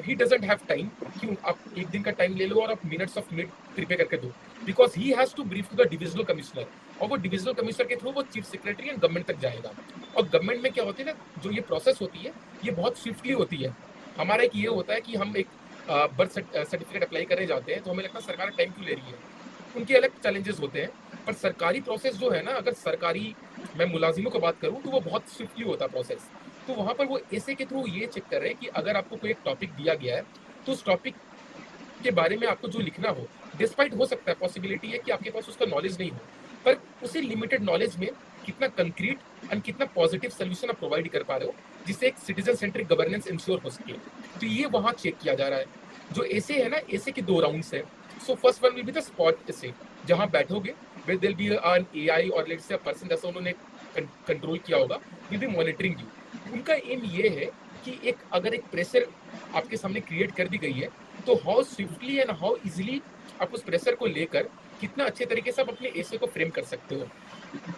he doesn't have time कि आप एक दिन का time ले लो और आप minutes of minute prepare करके दो, because he has to brief to the divisional commissioner और वो divisional commissioner के थ्रू वो चीफ सेक्रेटरी एंड गवर्नमेंट तक जाएगा। और गवर्नमेंट में क्या होती है ना, जो ये प्रोसेस होती है ये बहुत स्विफ्टली होती है। हमारा एक ये होता है कि हम एक बर्थ सर्टिफिकेट अप्लाई करने जाते हैं तो हमें लगता है सरकार टाइम क्यों ले रही है, उनके अलग चैलेंजेस होते हैं। पर सरकारी प्रोसेस जो है ना, अगर सरकारी मैं मुलाजिमों की बात करूं तो वो बहुत स्विफ्टली होता है प्रोसेस। तो वहाँ पर वो ऐसे के थ्रू ये चेक कर रहे हैं कि अगर आपको कोई एक टॉपिक दिया गया है तो उस टॉपिक के बारे में आपको जो लिखना हो, डिस्पाइट हो सकता है पॉसिबिलिटी है कि आपके पास उसका नॉलेज नहीं हो, पर उसी लिमिटेड नॉलेज में कितना कंक्रीट एंड कितना पॉजिटिव सोल्यूशन आप प्रोवाइड कर पा रहे हो जिससे एक सिटीजन सेंट्रिक गवर्नेंस इंश्योर हो सके। तो ये वहाँ चेक किया जा रहा है। जो ऐसे है ना, ऐसे के 2 राउंड्स है। So first one will be the spot ऐसे, जहाँ बैठोगे will there be an AI और लेट्स से अ पर्सन जैसा उन्होंने कंट्रोल किया होगा, विल बी मॉनिटरिंग यू। उनका एम ये है कि एक अगर एक प्रेशर आपके सामने क्रिएट कर दी गई है तो how swiftly and how easily आप उस प्रेशर को लेकर कितना अच्छे तरीके से आप अपने ऐसे को फ्रेम कर सकते हो,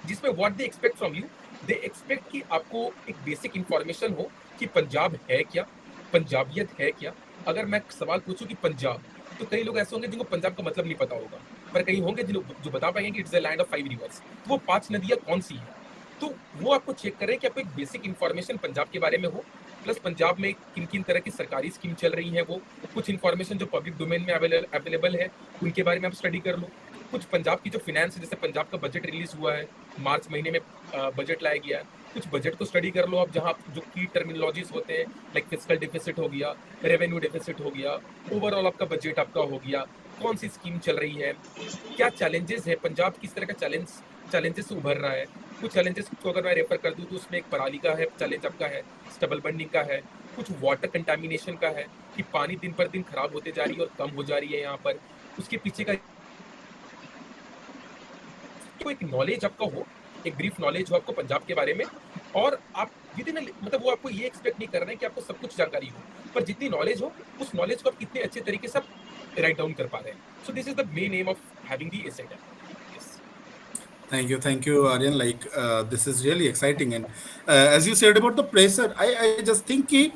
जिसमें what they expect from you, they expect कि आपको एक बेसिक इंफॉर्मेशन हो कि पंजाब है क्या, पंजाबियत है क्या। अगर मैं सवाल पूछूं कि पंजाब, तो कई लोग ऐसे होंगे जिनको पंजाब का मतलब नहीं पता होगा, पर कई होंगे जो बता पाएंगे कि it's the land of 5 reverse. तो वो 5 नदियां कौन सी है, तो वो आपको चेक करें कि आपको एक बेसिक इंफॉर्मेशन पंजाब के बारे में हो, प्लस पंजाब में किन किन तरह की सरकारी स्कीम चल रही है, वो कुछ इंफॉर्मेशन जो पब्लिक डोमेन में अवेलेबल है उनके बारे में आप स्टडी कर लो। कुछ पंजाब की जो फिनेंस, जैसे पंजाब का बजट रिलीज हुआ है, मार्च महीने में बजट लाया गया है, कुछ बजट को स्टडी कर लो आप, जहाँ जो की टर्मिनोलॉजीज होते हैं लाइक फिस्कल डेफिसिट हो गया, रेवेन्यू डेफिसिट हो गया, ओवरऑल आपका बजट आपका हो गया, कौन सी स्कीम चल रही है, क्या चैलेंजेस है, पंजाब किस तरह का चैलेंजेस से उभर रहा है। कुछ चैलेंजेस को अगर मैं रेफर कर दूँ तो उसमें एक पराली का है चैलेंज आपका है, स्टबल बर्निंग का है, कुछ वाटर कंटामिनेशन का है कि पानी दिन पर दिन खराब होते जा रही है और कम हो जा रही है यहाँ पर, उसके पीछे का तो एक नॉलेज आपका हो, एक ब्रीफ नॉलेज हो आपको पंजाब के बारे में, और आप जितने मतलब वो आपको ये एक्सपेक्ट नहीं कर रहे हैं कि आपको सब कुछ जानकारी हो, पर जितनी नॉलेज हो उस नॉलेज को आप कितने अच्छे तरीके से राइट डाउन कर पा रहे हैं। सो this is the main M of having the asset. Thank you, Aryan. Like this is really exciting, and as you said about the pressure, I just think कि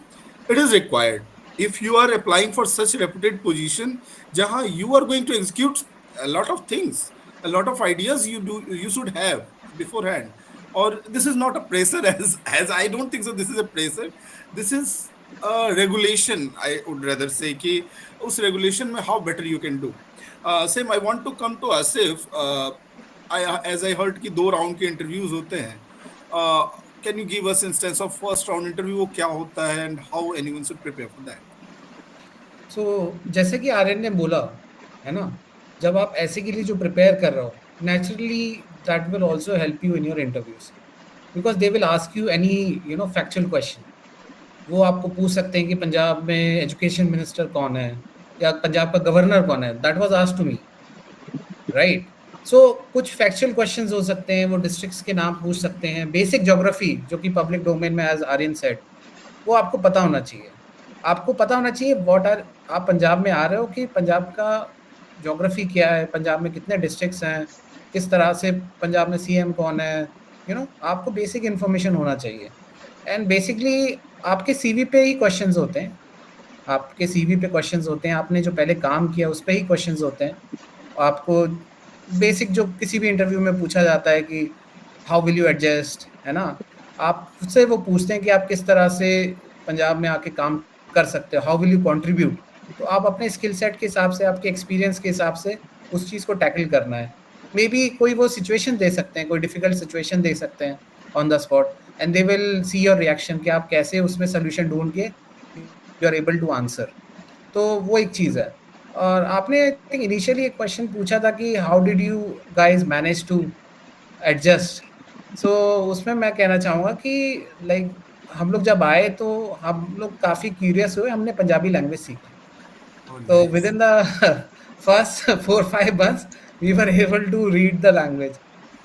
it is required. If you are applying for such reputed position, जहाँ you are going to execute a lot of things, a lot of ideas you should have beforehand, or this is not a pressure as I don't think so. This is a pressure. This is a regulation. I would rather say कि उस regulation में how better you can do. Same. I want to come to Asif. As I heard कि 2 round के interviews होते हैं. Can you give us instance of first round interview वो क्या होता है and how anyone should prepare for that? So जैसे कि आर्यन ने बोला है ना, जब आप ऐसे के लिए जो प्रिपेयर कर रहे हो, naturally that will also help you in your interviews, because they will ask you any factual question. वो आपको पूछ सकते हैं कि पंजाब में एजुकेशन मिनिस्टर कौन है या पंजाब का गवर्नर कौन है. That was asked to me, right. So कुछ फैक्चुअल क्वेश्चंस हो सकते हैं, वो डिस्ट्रिक्ट्स के नाम पूछ सकते हैं, बेसिक ज्योग्राफी जो कि पब्लिक डोमेन में एज आर्यन सेड वो आपको पता होना चाहिए. आपको पता होना चाहिए व्हाट आर, आप पंजाब में आ रहे हो कि पंजाब का ज्योग्राफी क्या है, पंजाब में कितने डिस्ट्रिक्ट्स हैं, किस तरह से पंजाब में सीएम कौन है, आपको बेसिक इन्फॉर्मेशन होना चाहिए. एंड बेसिकली आपके सीवी पे ही क्वेश्चंस होते हैं, आपके सीवी पे क्वेश्चंस होते हैं, आपने जो पहले काम किया उस पे ही क्वेश्चंस होते हैं. आपको बेसिक जो किसी भी इंटरव्यू में पूछा जाता है कि हाउ विल यू एडजस्ट, है ना, आपसे वो पूछते हैं कि आप किस तरह से पंजाब में आके काम कर सकते हो, हाउ विल यू कंट्रीब्यूट. तो आप अपने स्किल सेट के हिसाब से, आपके एक्सपीरियंस के हिसाब से उस चीज़ को टैकल करना है. मे बी कोई वो सिचुएशन दे सकते हैं, कोई डिफिकल्ट सिचुएशन दे सकते हैं on the spot, and they will see your reaction कि आप कैसे उसमें सोल्यूशन ढूंढ के you are able to answer. तो वो एक चीज़ है. और आपने आई थिंक इनिशियली एक क्वेश्चन पूछा था कि how did you guys manage to adjust. So उसमें मैं कहना चाहूँगा कि लाइक हम लोग जब आए तो हम लोग काफ़ी क्यूरियस हुए, हमने पंजाबी लैंग्वेज सीखी. तो within the first 4-5 months we were able to read the language.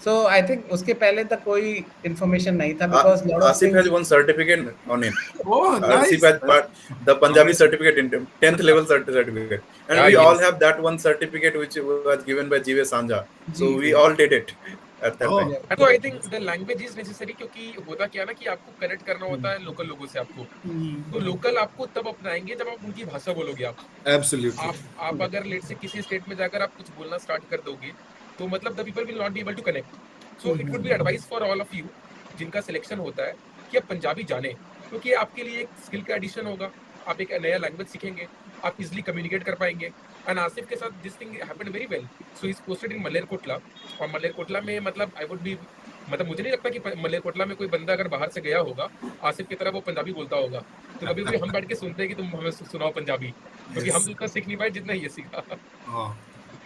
So I think उसके पहले तक कोई information नहीं था, because lot of Asif has one certificate on him. Oh, nice. Asif has the Punjabi certificate in 10th level certificate, and Yeah, we yes. all have that one certificate which was given by Jive Sanja. So we all did it at that Oh. time. तो I think the language is necessary, क्योंकि होता क्या ना कि आपको connect करना होता है लोकल लोगों से. आपको तो लोकल आपको तब अपनाएंगे जब आप उनकी भाषा बोलोगे. Absolutely. आप अगर लेट से किसी स्टेट में जाकर आप कुछ बोलना स्टार्ट कर दोगे तो मतलब the people will not be able to connect. So it would be advice for all of you जिनका सिलेक्शन होता है कि आप पंजाबी जाने, क्योंकि आपके लिए एक स्किल का एडिशन होगा. आप एक नया लैंग्वेज सीखेंगे, आप इजिली कम्युनिकेट कर पाएंगे. एंड आसिफ के साथ this thing happened very well. So is posted in Malerkotla, और मलेरकोटला में मतलब आई वुड बी, मतलब मुझे नहीं लगता कि मलेरकोटला में कोई बंदा अगर बाहर से गया होगा आसिफ की तरह वो पंजाबी बोलता होगा. तो कभी भी हम बैठ के सुनते हैं कि तुम हमें सुनाओ पंजाबी, क्योंकि हम उतना सीख नहीं पाए जितना ये सीखा. Oh.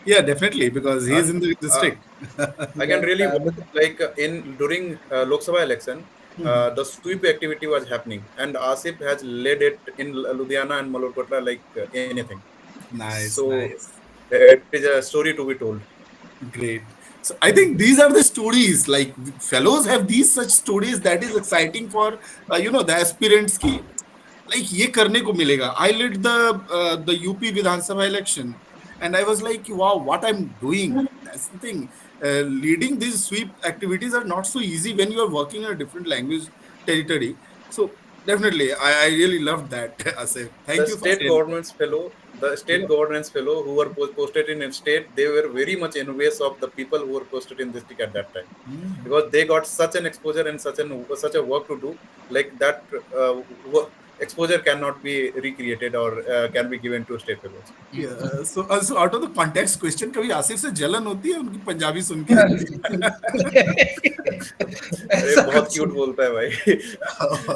Yeah, definitely, because he is in the district. I can really like during Lok Sabha election, the sweep activity was happening, and Asif has led it in Ludhiana and Malurkotla like anything. Nice. So Nice. it is a story to be told. Great. So I think these are the stories. Like fellows have these such stories that is exciting for the aspirants की. Like ये करने को मिलेगा. I led the UP Vidhan Sabha election, and I was like, wow, what I'm doing. That's the thing. Leading these sweep activities are not so easy when you are working in a different language territory. So definitely, I really loved that, Asif. Thank The you. state government's fellow, the state governance fellow who were posted in state, they were very much envious of the people who were posted in district at that time, because they got such an exposure and such a work to do. Like that exposure cannot be recreated or can be given to state fellows. Yeah. So also out of the context question, कभी आसिफ से जलन होती है उनकी पंजाबी सुन के? अरे बहुत cute बोलता है भाई.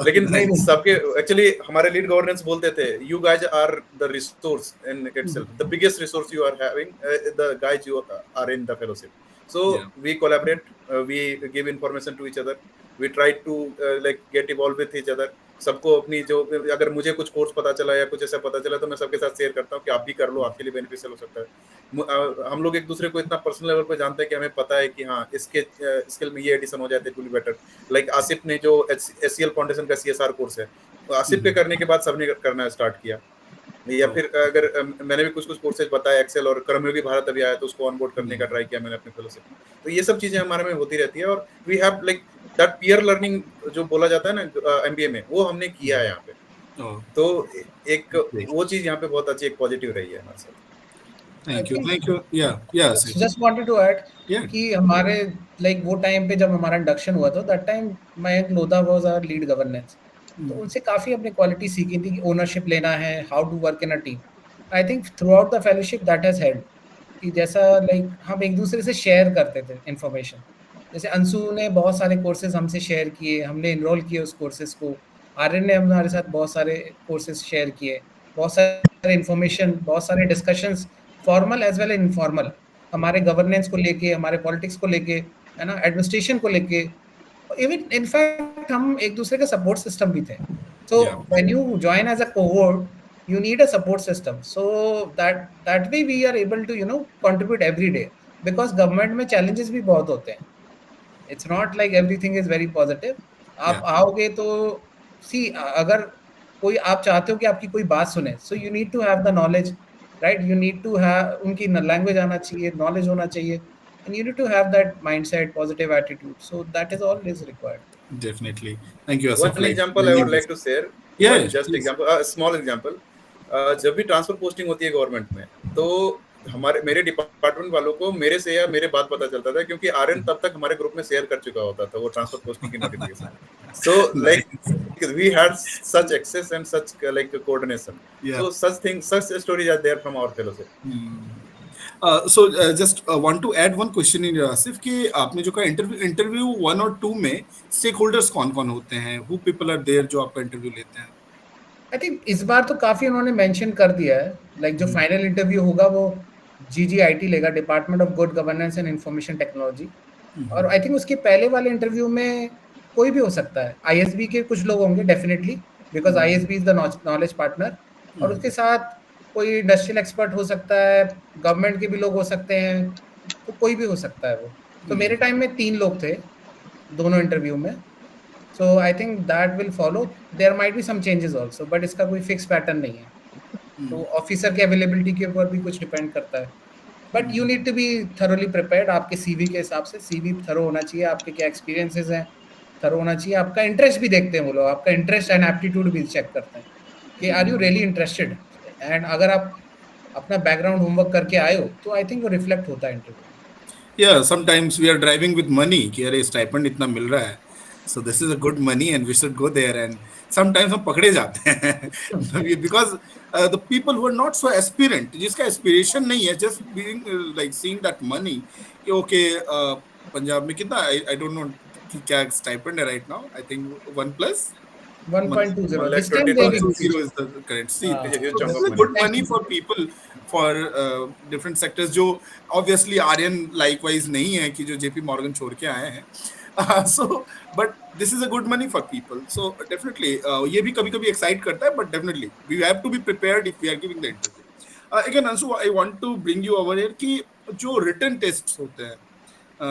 लेकिन सबके एक्चुअली हमारे लीड गवर्नेंस बोलते थे, you guys are the resource in itself, the biggest resource you are having, the guys you are in the fellowship. So we collaborate, we give information to each other, we try to like get involved with each other. सबको अपनी जो, अगर मुझे कुछ course पता चला या कुछ ऐसा पता चला तो मैं सबके साथ शेयर करता हूँ कि आप भी कर लो, आपके लिए बेनिफिशियल हो सकता है. हम लोग एक दूसरे को इतना पर्सनल लेवल पे जानते हैं कि हमें पता है कि हाँ इसके स्किल में ये एडिशन हो जाए तो it will be better. Like Asif ने जो SCL फाउंडेशन का CSR कोर्स है, तो आसिफ के करने के बाद सबने करना स्टार्ट किया. या फिर अगर मैंने भी कुछ कोर्सेज बताया एक्सेल और कर्मयोगी भारत अभी आया तो उसको ऑनबोर्ड करने का ट्राई किया मैंने अपने फेलोशिप में। तो ये सब चीजें हमारे में होती रहती है और we have like that peer learning जो बोला जाता है ना एमबीए में, वो हमने किया है यहाँ पे। तो एक वो चीज यहाँ पे बहुत अच्छी एक पॉजिटिव रही है हमारे साथ। थैंक यू या जस्ट वांटेड टू ऐड कि हमारे लाइक वो टाइम पे जब हमारा इंडक्शन हुआ था, that time Mayank Lodha was our lead governance. तो उनसे काफी अपनी क्वालिटी सीखी थी कि ओनरशिप लेना है, how to work in a team. I think throughout the fellowship that has help कि जैसा लाइक हम एक दूसरे से शेयर करते थे इन्फॉर्मेशन। जैसे अंशु ने बहुत सारे कोर्सेज हमसे शेयर किए, हमने इनरोल किए उस कोर्सेज को। आर्यन ने हमारे साथ बहुत सारे कोर्सेज शेयर किए, बहुत सारे इन्फॉर्मेशन, बहुत सारे discussions, formal as well informal, हमारे गवर्नेंस को लेके, हमारे पॉलिटिक्स को लेके, है ना, एडमिनिस्ट्रेशन को लेके। इवन इनफैक्ट हम एक दूसरे का सपोर्ट सिस्टम भी थे। So when you join as a cohort, you need a support system, so that way we are able to contribute every day, because government में challenges भी बहुत होते हैं। It's not like everything is very positive. आप आओगे तो see, अगर कोई आप चाहते हो कि आपकी कोई बात सुने, so you need to have the knowledge, right? You need to have उनकी language आना चाहिए, knowledge होना चाहिए, and you need to have that mindset, positive attitude. So that is all is required. Definitely. Thank you, Asif. One example I would like to share. Yeah, just example, a small example. जब भी transfer posting होती है government में, तो मेरे department वालों को मेरे से या मेरे बात पता चलता था, क्योंकि आर्यन तब तक हमारे ग्रुप में शेयर कर चुका होता था वो ट्रांसफर पोस्टिंग की notification. So like we had such access and such like coordination, so such stories are there from our fellowship. So just want to add one question in Asif कि आपने जो कहा इंटरव्यू 1 और 2 में stake holders कौन-कौन होते हैं, who people are there जो आपका इंटरव्यू लेते हैं? आई थिंक इस बार तो काफी उन्होंने मेंशन कर दिया है, लाइक जो फाइनल इंटरव्यू होगा वो GGIT लेगा, department of good governance and information technology. और आई थिंक उसके पहले वाले इंटरव्यू में कोई भी हो सकता है, ISB के कुछ लोग होंगे definitely, because ISB is the knowledge partner, और उसके साथ कोई इंडस्ट्रियल एक्सपर्ट हो सकता है, गवर्नमेंट के भी लोग हो सकते हैं, तो कोई भी हो सकता है वो। तो मेरे टाइम में 3 लोग थे दोनों इंटरव्यू में। So I think that will follow. There might be some changes also, but इसका कोई फिक्स पैटर्न नहीं है। तो ऑफिसर के अवेलेबिलिटी के ऊपर भी कुछ डिपेंड करता है। But you need to be thoroughly prepared. आपके CV के हिसाब से CV थरो होना चाहिए, आपके क्या एक्सपीरियंसेस हैं थरो होना चाहिए, आपका इंटरेस्ट भी देखते हैं वो लोग, आपका इंटरेस्ट एंड एप्टीट्यूड भी चेक करते हैं कि are you really interested. And अगर आप अपना बैकग्राउंड होमवर्क करके आए हो तो आई थिंक वो रिफ्लेक्ट होता है interview. Yeah, sometimes we are driving with money कि अरे स्टाइपेंड इतना मिल रहा है, so this is a good money and we should go there, and sometimes हम पकड़े जाते हैं because the people who are not so aspirant, जिसका aspiration नहीं है, just being like seeing that money कि okay पंजाब में कितना I don't know कि क्या स्टाइपेंड है right now, I think 1+1.20 this time they will 1.20 is the current. See, this is good money for people for different sectors जो obviously Aryan likewise नहीं है कि जो JP Morgan छोड़ के आए हैं, so but this is a good money for people, so definitely ये भी कभी-कभी excite करता है, but definitely we have to be prepared if we are giving the interview. Again Anshu, I want to bring you over here कि जो written tests होते हैं,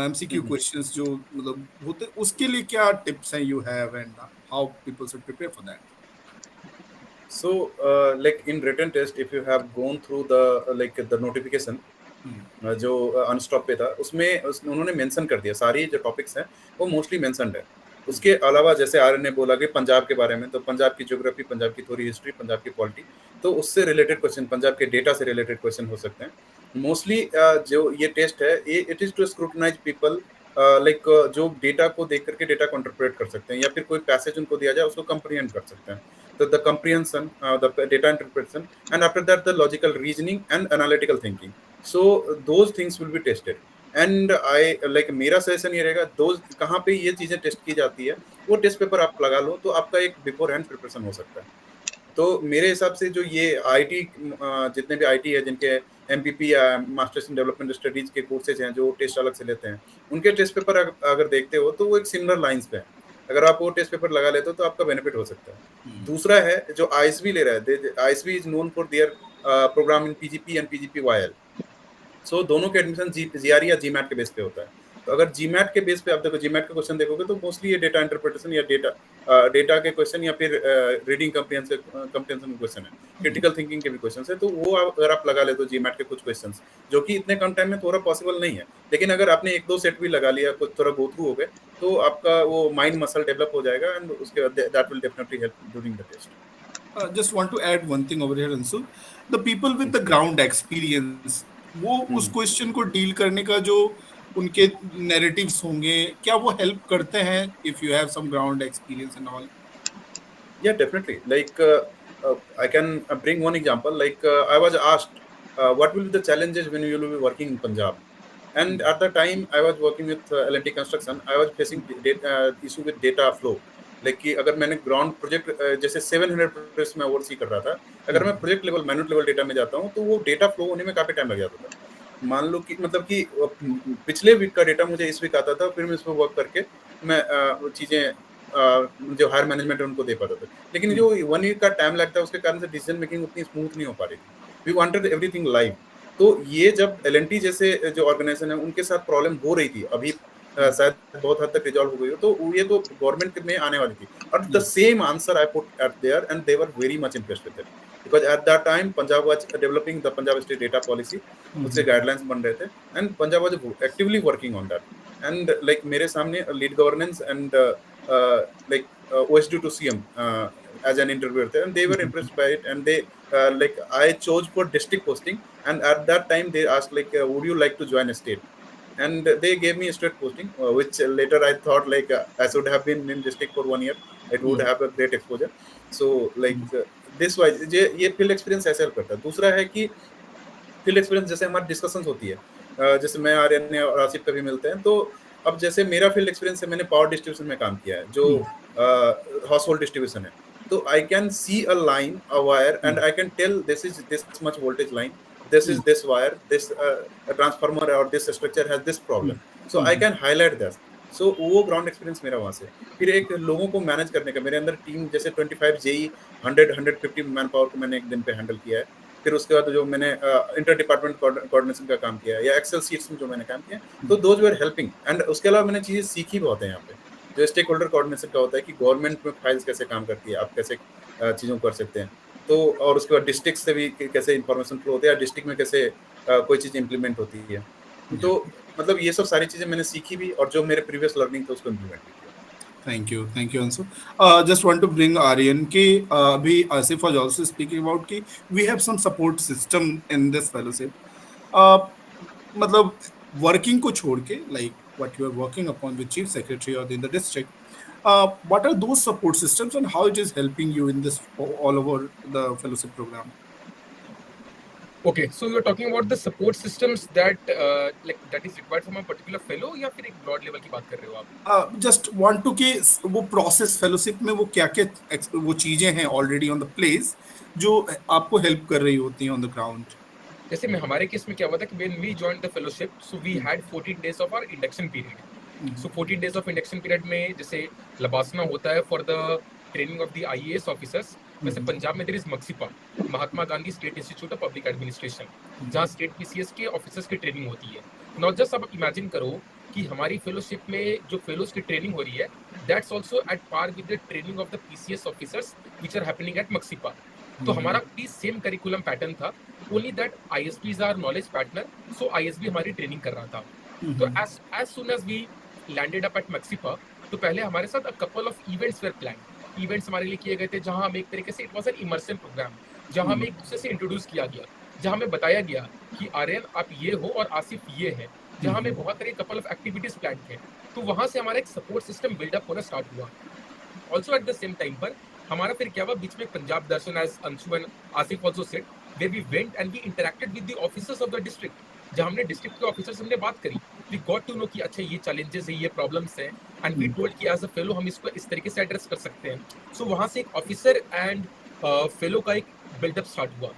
MCQ questions जो मतलब होते हैं, उसके लिए क्या tips हैं you have and how people should prepare for that? So like in written test, if you have gone through the like the notification जो अनस्टॉप पे था, उसमें उन्होंने मेंशन कर दिया सारी जो टॉपिक्स हैं वो मोस्टली मेंशनड है। उसके अलावा जैसे आर्यन ने बोला कि पंजाब के बारे में, तो पंजाब की ज्योग्राफी, पंजाब की थोड़ी हिस्ट्री, पंजाब की पॉलिटी, तो उससे रिलेटेड क्वेश्चन, पंजाब के डेटा से रिलेटेड क्वेश्चन हो सकते हैं। मोस्टली जो ये टेस्ट है, it is to scrutinize people like जो डेटा को देख करके डेटा को इंटरप्रेट कर सकते हैं, या फिर कोई पैसेज उनको दिया जाए उसको कंप्रीहेंड कर सकते हैं। तो the comprehension, the data interpretation, and after that the logical reasoning and analytical thinking, so those things will be tested. And I like मेरा सजेशन ये रहेगा, दोज कहाँ पे ये चीज़ें टेस्ट की जाती है वो टेस्ट पेपर आप लगा लो, तो आपका एक बिफोर हैंड प्रिपरेशन हो सकता है। तो मेरे हिसाब से जो ये IT जितने भी IT है जिनके MPP या मास्टर्स इन डेवलपमेंट स्टडीज के कोर्सेज हैं जो टेस्ट अलग से लेते हैं, उनके टेस्ट पेपर अगर देखते हो तो वो एक सिमिलर लाइंस पे है। अगर आप वो टेस्ट पेपर लगा लेते हो तो आपका बेनिफिट हो सकता है। दूसरा है जो ISB ले रहा है, ISB is known for their program in PGP and PGPYL। So दोनों के एडमिशन GRE या GMAT के बेस पे होता है। तो अगर GMAT के बेस पे आप देखो, GMAT का क्वेश्चन देखोगे तो मोस्टली ये डेटा इंटरप्रिटेशन या डेटा डेटा के क्वेश्चन या फिर रीडिंग कम्प्रीहेंशन क्वेश्चन है, क्रिटिकल थिंकिंग के भी क्वेश्चन है, तो वो अगर आप लगा ले तो जीमैट के कुछ क्वेश्चन जो कि इतने कम टाइम में थोड़ा पॉसिबल नहीं है, लेकिन अगर आपने 1-2 सेट भी लगा लिया, कुछ थोड़ा गो थ्रू हो गए, तो आपका वो माइंड मसल डेवलप हो जाएगा एंड उसके बाद that will definitely help during the test. Just want to add one thing over here, Ansu. The people with the ground experience, वो उस क्वेश्चन को डील करने का जो उनके नैरेटिव्स होंगे, क्या वो हेल्प करते हैं if you have some ground experience and all? Yeah, definitely. Like I can bring one example. Like I was asked, what will be the challenges when you will be working in Punjab? And at the time I was working with L&T Construction, I was facing issue with data flow. Like कि अगर मैंने ground project जैसे 700 projects में oversee कर रहा था, अगर मैं project level manual level data में जाता हूँ तो वो डेटा फ्लो होने में काफी टाइम लग जाता था. मान लो कि मतलब कि पिछले वीक का डेटा मुझे इस वीक आता था, फिर मैं इस पर वर्क करके मैं चीजें जो हायर मैनेजमेंट है उनको दे पाता था, लेकिन जो 1 वीक का टाइम लगता है उसके कारण से डिसीजन मेकिंग उतनी स्मूथ नहीं हो पा रही थी. We wanted everything live. तो ये जब L&T जैसे जो ऑर्गेनाइजेशन है उनके साथ प्रॉब्लम हो रही थी, अभी शायद बहुत हद तक रिजॉल्व हो गई हो, तो ये तो गवर्नमेंट में आने वाली थी. और the same answer I put at there and they were very much impressed with it, because at that time Punjab was developing the Punjab state data policy, उससे गाइडलाइंस बन रहे थे and Punjab was actively working on that. And like मेरे सामने lead governance and like OSD to CM as an interviewer there, and they were impressed by it, and they like I chose for district posting, and at that time they asked like would you like to join a state, and they gave me a state posting, which later I thought like I should have been in district for 1 year, it would have a great exposure. So like this wise ये field experience ऐसे help करता है. दूसरा है कि field experience जैसे हमारी discussions होती है, जैसे मैं आर्यन और आसिफ कभी मिलते हैं, तो अब जैसे मेरा फील्ड एक्सपीरियंस है, मैंने पावर डिस्ट्रीब्यूशन में काम किया है जो हाउस होल्ड डिस्ट्रीब्यूशन है, तो I can see a line, a wire, and I can tell this is this much voltage line, this is this wire, this transformer और this structure has this problem, so I can highlight this. So वो ground experience मेरा वहाँ से. फिर एक लोगों को manage करने का, मेरे अंदर टीम जैसे 25 जेई 150 मैन पावर को मैंने एक दिन पे हैंडल किया है. फिर उसके बाद जो मैंने इंटर डिपार्टमेंट कोऑर्डिनेशन का काम किया है या एक्सेल शीट्स में जो मैंने काम किया, तो दोज वर हेल्पिंग. एंड उसके अलावा मैंने चीज़ें सीखी बहुत है यहाँ पे, जो स्टेक होल्डर कोऑर्डिनेशन का होता है कि गवर्नमेंट में फाइल्स कैसे काम करती है, आप कैसे चीज़ों को कर सकते हैं, तो और उसके बाद डिस्ट्रिक्ट से भी कैसे इंफॉर्मेशन फ्लो होती है, या डिस्ट्रिक्ट में कैसे कोई चीज़ इंप्लीमेंट होती है. तो मतलब ये सब सारी चीज़ें मैंने सीखी भी, और जो मेरे प्रीवियस लर्निंग थे उसको इम्प्लीमेंट भी. Thank you, Ansu. Just want to bring Aryan ki abhi Asif was also speaking about ki we have some support system in this fellowship. मतलब working को छोड़ के, like what you are working upon with chief secretary or in the district, what are those support systems and how it is helping you in this all over the fellowship program? Okay, so you're talking about the support systems that like that is required from a particular fellow, या फिर एक broad level की बात कर रहे हो आप? Just want to कि वो process fellowship में वो क्या-क्या वो चीजें हैं already on the place जो आपको help कर रही होती हैं on the ground. जैसे मैं हमारे केस में क्या हुआ था कि when we joined the fellowship, so we had 14 days of our induction period. So 14 days of induction period में जैसे लबासना होता है for the training of the IAS officers, वैसे पंजाब में there is MAXIPA, Mahatma Gandhi state institute of public administration, जहाँ state PCS के officers की training होती है. नॉट जस्ट आप इमेजिन करो कि हमारी फेलोशिप में जो फेलोज की ट्रेनिंग हो रही है, that's also at par with the training of the PCS officers which are happening at MAXIPA. तो हमारा भी सेम करिकुलम पैटर्न था, only that ISB's are knowledge partner, so ISB हमारी ट्रेनिंग कर रहा था. तो as soon as we landed up at MAXIPA, तो पहले हमारे साथ a couple of events were plan. Events हमारे लिए किए गए थे जहां हम एक तरीके से it was an immersive program, जहां हमें एक दूसरे से इंट्रोड्यूस किया गया, जहां हमें बताया गया कि आर्यन आप ये हो और आसिफ ये है, जहां हमें बहुत सारे कपल ऑफ एक्टिविटीज प्लान थे. तो वहां से हमारा एक सपोर्ट सिस्टम बिल्डअप होना स्टार्ट हुआ. Also at the same time पर हमारा फिर क्या हुआ, बीच में Punjab Darshan as Anshu and Asif also said, where we went and we interacted with the officers of the district, जहां हमने डिस्ट्रिक्ट के ऑफिसर से हमने बात करी. वी गॉट टू नो कि अच्छा ये चैलेंजेस है, ये प्रॉब्लम्स हैं, एंड वी टोल्ड कि एज अ फेलो हम इसको इस तरीके से एड्रेस कर सकते हैं. सो वहां से एक ऑफिसर एंड फेलो का एक बिल्डअप स्टार्ट हुआ.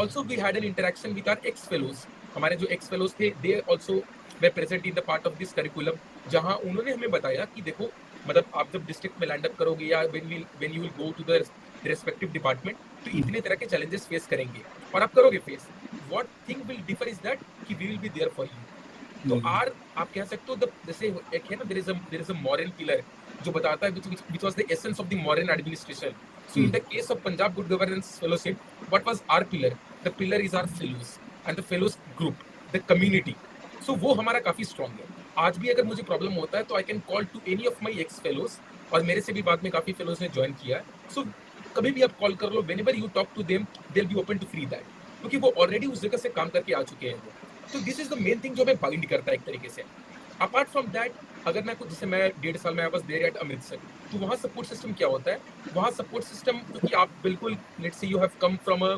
Also we had an interaction with our ex fellows. हमारे जो एक्स फेलोज थे, they also were present in the part of this curriculum, जहां उन्होंने हमें बताया कि देखो मतलब आप जब डिस्ट्रिक्ट में लैंड अप करोगे या when you will go to the respective department, तो इतने तरह के चैलेंजेस फेस करेंगे और आप करोगे face. What thing will differ is that कि we will be there for you. तो आप कह सकते हो जैसे एक है ना, there is a moral pillar जो बताता है which was the essence of the modern administration. So in the case of Punjab Good Governance Fellowship, what was our pillar? The pillar is our fellows and the fellows group, the community. So वो हमारा काफी strong है. आज भी अगर मुझे problem होता है तो I can call to any of my ex fellows, और मेरे से भी बाद में काफी fellows ने ज्वाइन किया है. So कभी भी आप कॉल कर लो, whenever you talk to them, they'll be open to free that, क्योंकि वो ऑलरेडी उस जगह से काम करके आ चुके हैं. तो this is the main thing जो हमें बाइंड करता है एक तरीके से. अपार्ट फ्रॉम दैट, अगर मैं कुछ, जैसे मैं 1.5 साल में I was there at Amritsar, तो वहाँ सपोर्ट सिस्टम क्या होता है? वहाँ सपोर्ट सिस्टम, क्योंकि आप बिल्कुल, let's say you have come from a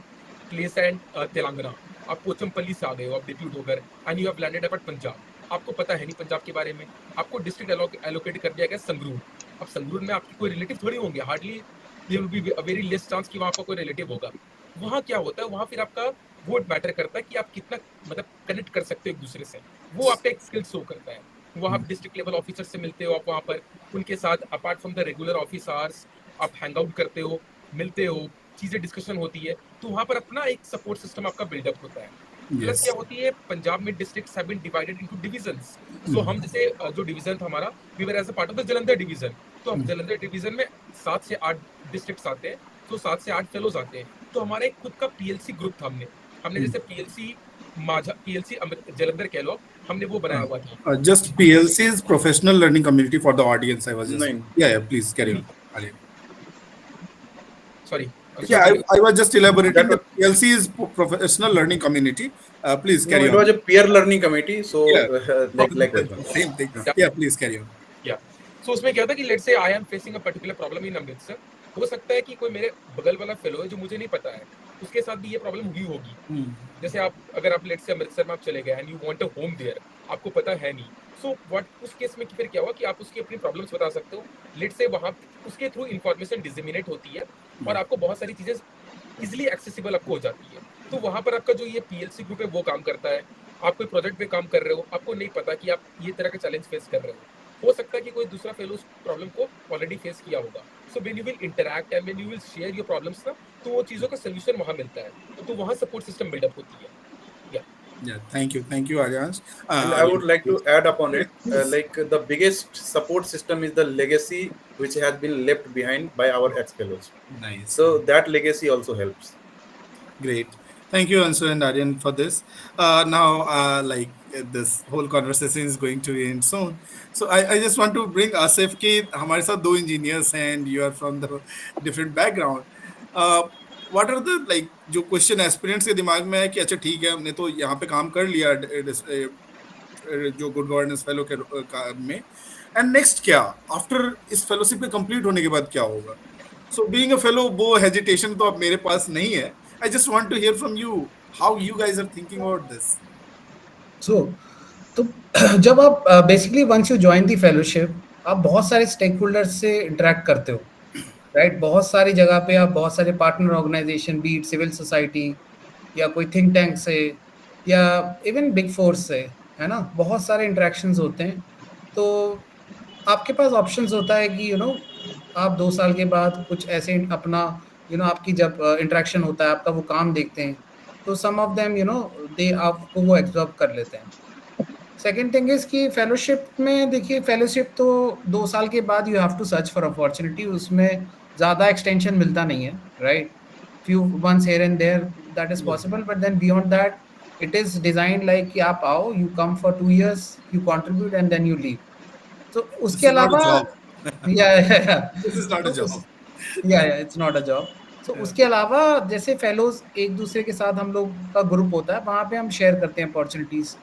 place and Telangana, आप पोचमपल्ली से आ गए हो, आप डिप्यूट होकर, and you have landed up eight Punjab. आपको पता है नहीं पंजाब के बारे में, आपको डिस्ट्रिक्ट एलोकेट कर दिया गया संगरूर. अब संगरूर में आपके कोई रिलेटिव थोड़ी होंगे, hardly there will be a very less chance कि वहाँ आपका कोई रिलेटिव होगा. वहाँ क्या होता है? वहाँ फिर आपका वोट मैटर करता है कि आप कितना मतलब कनेक्ट कर सकते हो एक दूसरे से. वो आपका एक स्किल शो करता है. वहाँ आप डिस्ट्रिक्ट लेवल ऑफिसर से मिलते हो, आप वहाँ पर उनके साथ apart from the regular office hours आप हैंग आउट करते हो, मिलते हो, चीजें डिस्कशन होती है, तो वहाँ पर अपना एक सपोर्ट सिस्टम आपका बिल्डअप होता है. प्लस क्या होती है, पंजाब में districts have been divided into divisions. So हम जैसे जो डिवीजन था हमारा, we were as a part of the Jalandhar division. तो हम जलंधर डिवीजन में 7 से 8 डिस्ट्रिक्ट्स आते हैं, तो 7 से 8 फेलोज आते हैं. तो हमारा एक खुद का पीएलसी ग्रुप था. हमने जैसे पीएलसी माझा, पीएलसी जलंधर कह लो, हमने वो बनाया हुआ था. Just PLC's professional learning community for the audience. I was just Nine. yeah, please carry on. Aryan. Sorry. Yeah, I was just elaborating. That The PLC is professional learning community. Please No, carry it on. was a peer learning committee, so Yeah. like that one. Same thing. Yeah. Yeah, please carry on. या सो उसमें क्या होता है कि let's से I am facing a particular problem in Amritsar. हो सकता है कि कोई मेरे बगल वाला फेलो है जो मुझे नहीं पता है, उसके साथ भी ये प्रॉब्लम हुई होगी. जैसे आप, अगर आप लेट्स से अमृतसर में आप चले गए and you want a home there, आपको पता है नहीं, सो व्हाट उस केस में फिर क्या हुआ कि आप उसकी अपनी प्रॉब्लम्स बता सकते हो. लेट्स से वहाँ उसके थ्रू इन्फॉर्मेशन डिसेमिनेट होती है और आपको बहुत सारी चीजें इजिली एक्सेसिबल आपको हो जाती है. तो वहाँ पर आपका जो ये पीएलसी ग्रुप है वो काम करता है. आप कोई प्रोजेक्ट पे काम कर रहे हो, आपको नहीं पता कि आप ये तरह का चैलेंज फेस कर रहे हो सकता है कि कोई दूसरा फेलो उस प्रॉब्लम को ऑलरेडी फेस किया होगा. सो when you will interact and when you will share your problems ना, तो वो चीज़ों का सोल्यूशन वहाँ मिलता है, तो वहाँ सपोर्ट सिस्टम बिल्डअप होती है. Yeah, thank you, Aryansh. And I would like to add upon it, like the biggest support system is the legacy which has been left behind by our ex-fellows. Nice. So that legacy also helps. Great. Thank you, Ansu and Aryan, for this. Now, this whole conversation is going to end soon. So I just want to bring Asif कि हमारे साथ 2 engineers हैं and you are from the different background. What are the जो question aspirants के दिमाग में है कि अच्छा ठीक है, हमने तो यहाँ पे काम कर लिया जो गुड गवर्नेंस फेलो के में, एंड नेक्स्ट क्या आफ्टर इस फेलोशिप के कंप्लीट होने के बाद क्या होगा? सो बीइंग अ फेलो, वो हेजिटेशन तो अब मेरे पास नहीं है. I just want to hear from you how you guys are thinking about this. So, तो जब आप basically once you join the fellowship, आप बहुत सारे स्टेक होल्डर्स से इंटरेक्ट करते हो, राइट? बहुत सारी जगह पे आप बहुत सारे partner organization, be it civil society या कोई थिंक टैंक से या इवन बिग फोर्स से, है ना, बहुत सारे इंटरेक्शंस होते हैं. तो आपके पास ऑप्शंस होता है कि आप 2 साल के बाद कुछ ऐसे अपना आपकी जब इंटरेक्शन होता है, आपका वो काम देखते हैं, तो सम ऑफ देम दे आपको वो एब्जॉर्ब कर लेते हैं. सेकेंड थिंग इज कि फेलोशिप में देखिए, फेलोशिप तो 2 साल के बाद you have to search for opportunity. उसमें ज़्यादा एक्सटेंशन मिलता नहीं है, right? Few months here and there that is possible, but then beyond that it is design like कि आप आओ, you come for 2 years, you contribute and then you leave. तो उसके अलावा This is not a job. It's not a job. तो उसके अलावा जैसे फेलोज एक दूसरे के साथ हम लोग का ग्रुप होता है, वहाँ पे हम शेयर करते हैं अपॉर्चुनिटीज़,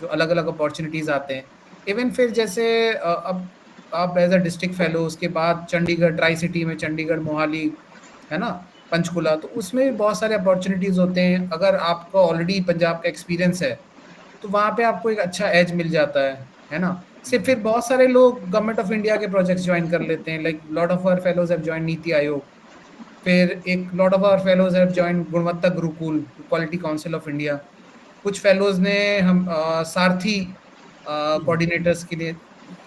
जो अलग अलग अपॉर्चुनिटीज़ आते हैं. इवन फिर जैसे अब आप एज अ डिस्ट्रिक्ट फेलो, उसके बाद चंडीगढ़ ट्राई सिटी में, चंडीगढ़, मोहाली, है ना, पंचकुला, तो उसमें भी बहुत सारे अपॉर्चुनिटीज़ होते हैं. अगर आपका ऑलरेडी पंजाब का एक्सपीरियंस है तो वहाँ पे आपको एक अच्छा एज मिल जाता है ना. सिर्फ फिर बहुत सारे लोग गवर्नमेंट ऑफ इंडिया के प्रोजेक्ट्स ज्वाइन कर लेते हैं, like lot of our fellows have join NITI Aayog. फिर एक lot of our fellows have join Gunvatta Gurukul, quality council of India. कुछ फेलोज ने हम सारथी कोऑर्डिनेटर्स के लिए